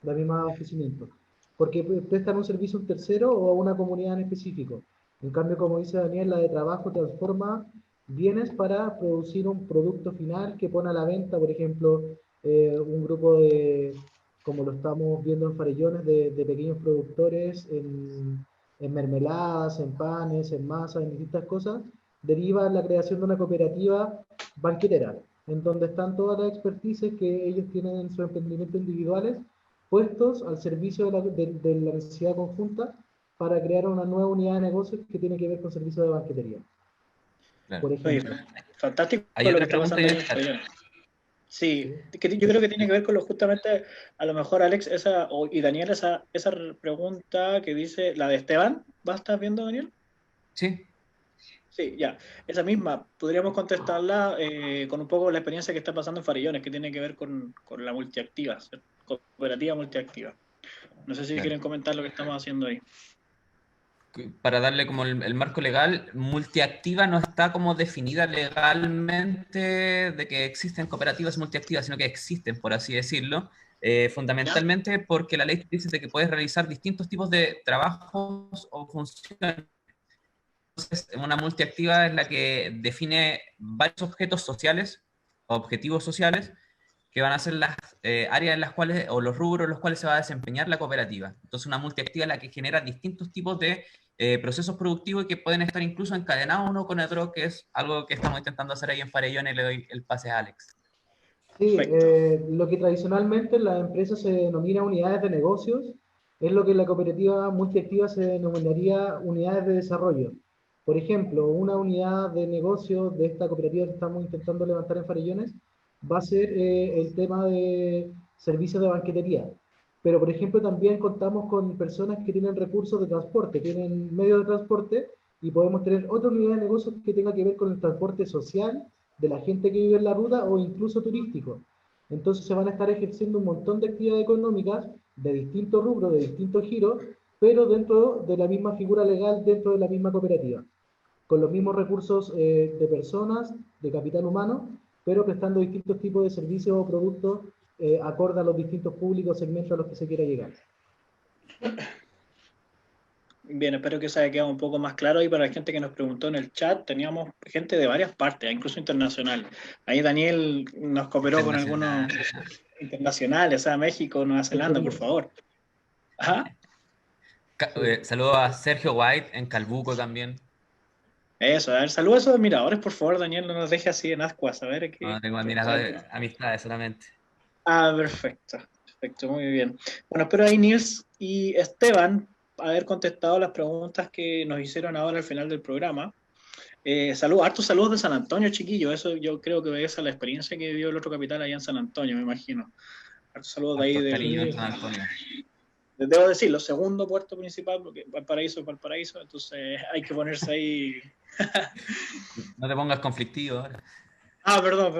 la misma abastecimiento. Porque prestan un servicio a un tercero o a una comunidad en específico. En cambio, como dice Daniel, la de trabajo transforma bienes para producir un producto final que pone a la venta, por ejemplo, un grupo de, como lo estamos viendo en Farellones, de pequeños productores en mermeladas, en panes, en masas, en distintas cosas, deriva en la creación de una cooperativa banquetera, en donde están todas las expertices que ellos tienen en sus emprendimientos individuales, puestos al servicio de la necesidad conjunta para crear una nueva unidad de negocios que tiene que ver con servicios de banquetería. Claro. Por ejemplo. Fantástico Hay lo que otra está pregunta pasando en Sí, que yo creo que tiene que ver con justamente, a lo mejor Alex y Daniel, esa pregunta que dice, la de Esteban, ¿vas a estar viendo, Daniel? Sí. Sí, ya. Esa misma, podríamos contestarla con un poco la experiencia que está pasando en Farillones, que tiene que ver con la multiactiva, cooperativa multiactiva. No sé si Claro. quieren comentar lo que estamos haciendo ahí. Para darle como el marco legal, multiactiva no está como definida legalmente de que existen cooperativas multiactivas, sino que existen, por así decirlo, fundamentalmente porque la ley dice de que puedes realizar distintos tipos de trabajos o funciones. Entonces, una multiactiva es la que define varios objetos sociales, objetivos sociales, que van a ser las áreas en las cuales, o los rubros en los cuales se va a desempeñar la cooperativa. Entonces, una multiactiva es la que genera distintos tipos de procesos productivos y que pueden estar incluso encadenados uno con otro, que es algo que estamos intentando hacer ahí en Farellón, y le doy el pase a Alex. Sí, Perfecto. lo que tradicionalmente en las empresas se denomina unidades de negocios, es lo que en la cooperativa multiactiva se denominaría unidades de desarrollo. Por ejemplo, una unidad de negocio de esta cooperativa que estamos intentando levantar en Farellones va a ser el tema de servicios de banquetería. Pero, por ejemplo, también contamos con personas que tienen recursos de transporte, tienen medios de transporte, y podemos tener otra unidad de negocio que tenga que ver con el transporte social de la gente que vive en la ruta o incluso turístico. Entonces se van a estar ejerciendo un montón de actividades económicas de distintos rubros, de distintos giros, pero dentro de la misma figura legal, dentro de la misma cooperativa, con los mismos recursos de personas, de capital humano, pero prestando distintos tipos de servicios o productos acorde a los distintos públicos segmentos a los que se quiera llegar. Bien, espero que se haya quedado un poco más claro. Y para la gente que nos preguntó en el chat, teníamos gente de varias partes, incluso internacional. Ahí Daniel nos cooperó con algunos internacionales, o sea, México, Nueva Zelanda, por favor. Ajá. Saludos a Sergio White en Calbuco también. Eso, a ver, saludos a esos admiradores, por favor, Daniel, no nos deje así en ascuas, a ver No, qué. tengo admiradores, amistades solamente. Ah, perfecto, perfecto, muy bien. Bueno, espero ahí Nils y Esteban haber contestado las preguntas que nos hicieron ahora al final del programa. Hartos saludos de San Antonio, chiquillo. Eso yo creo que es a la experiencia que vivió el otro capital allá en San Antonio, me imagino. Hartos saludos de ahí Hartos del. cariños en San Antonio. Debo decirlo, segundo puerto principal, porque Valparaíso es Valparaíso, entonces hay que ponerse ahí. No te pongas conflictivo ahora. Ah, perdón.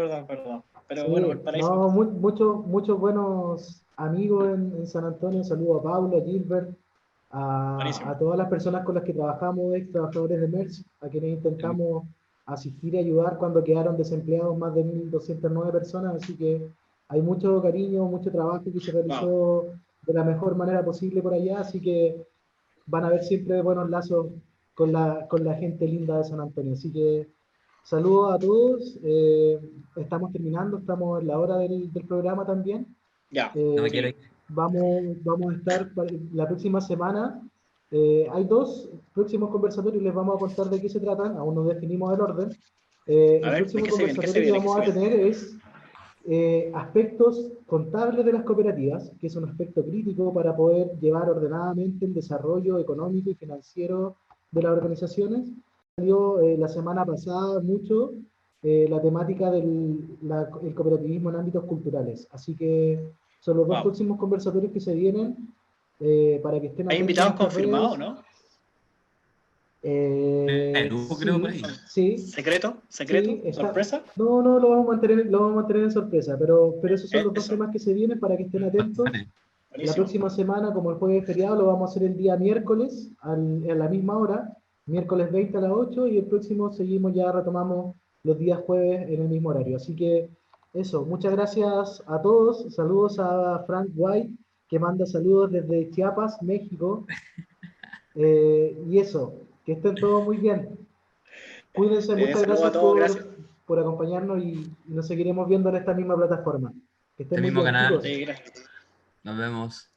Pero bueno, Sí, Valparaíso. no, muchos buenos amigos en San Antonio. Saludo a Pablo, a Gilbert, a Buenísimo. todas las personas con las que trabajamos, ex trabajadores de Merck, a quienes intentamos asistir y ayudar cuando quedaron desempleados más de 1.209 personas. Así que hay mucho cariño, mucho trabajo que se Wow. realizó de la mejor manera posible por allá. Así que van a haber siempre buenos lazos con la gente linda de San Antonio. Así que saludos a todos. Estamos terminando, estamos en la hora del programa también. Ya, No me sí. quiero ir. Vamos a estar la próxima semana. Hay dos próximos conversatorios, les vamos a contar de qué se tratan, aún no definimos el orden. A El ver, ¿de próximo qué se viene? ¿Qué se conversatorio que viene? ¿Qué vamos se a viene? tener es aspectos contables de las cooperativas, que es un aspecto crítico para poder llevar ordenadamente el desarrollo económico y financiero de las organizaciones. Salió la semana pasada mucho la temática del el cooperativismo en ámbitos culturales. Así que son los dos Wow. próximos conversatorios que se vienen para que estén ¿Hay atentos invitados a nuestras confirmados, redes. no? Lugo, creo, por ahí. Sí, ¿Secreto? sí, está. ¿Sorpresa? No, lo vamos a mantener en sorpresa, pero esos son los dos Eso. temas que se vienen para que estén atentos. La Buenísimo. próxima semana, como el jueves feriado, lo vamos a hacer el día miércoles a la misma hora, miércoles 20 a las 8, y el próximo seguimos, ya retomamos los días jueves en el mismo horario. Así que eso, muchas gracias a todos. Saludos a Frank White, que manda saludos desde Chiapas, México. Y eso, que estén todos muy bien. Cuídense, muchas Saludos a gracias todos, gracias. por acompañarnos y nos seguiremos viendo en esta misma plataforma. Que estén Este muy mismo bien, canal. chicos. Sí, gracias. Nos vemos.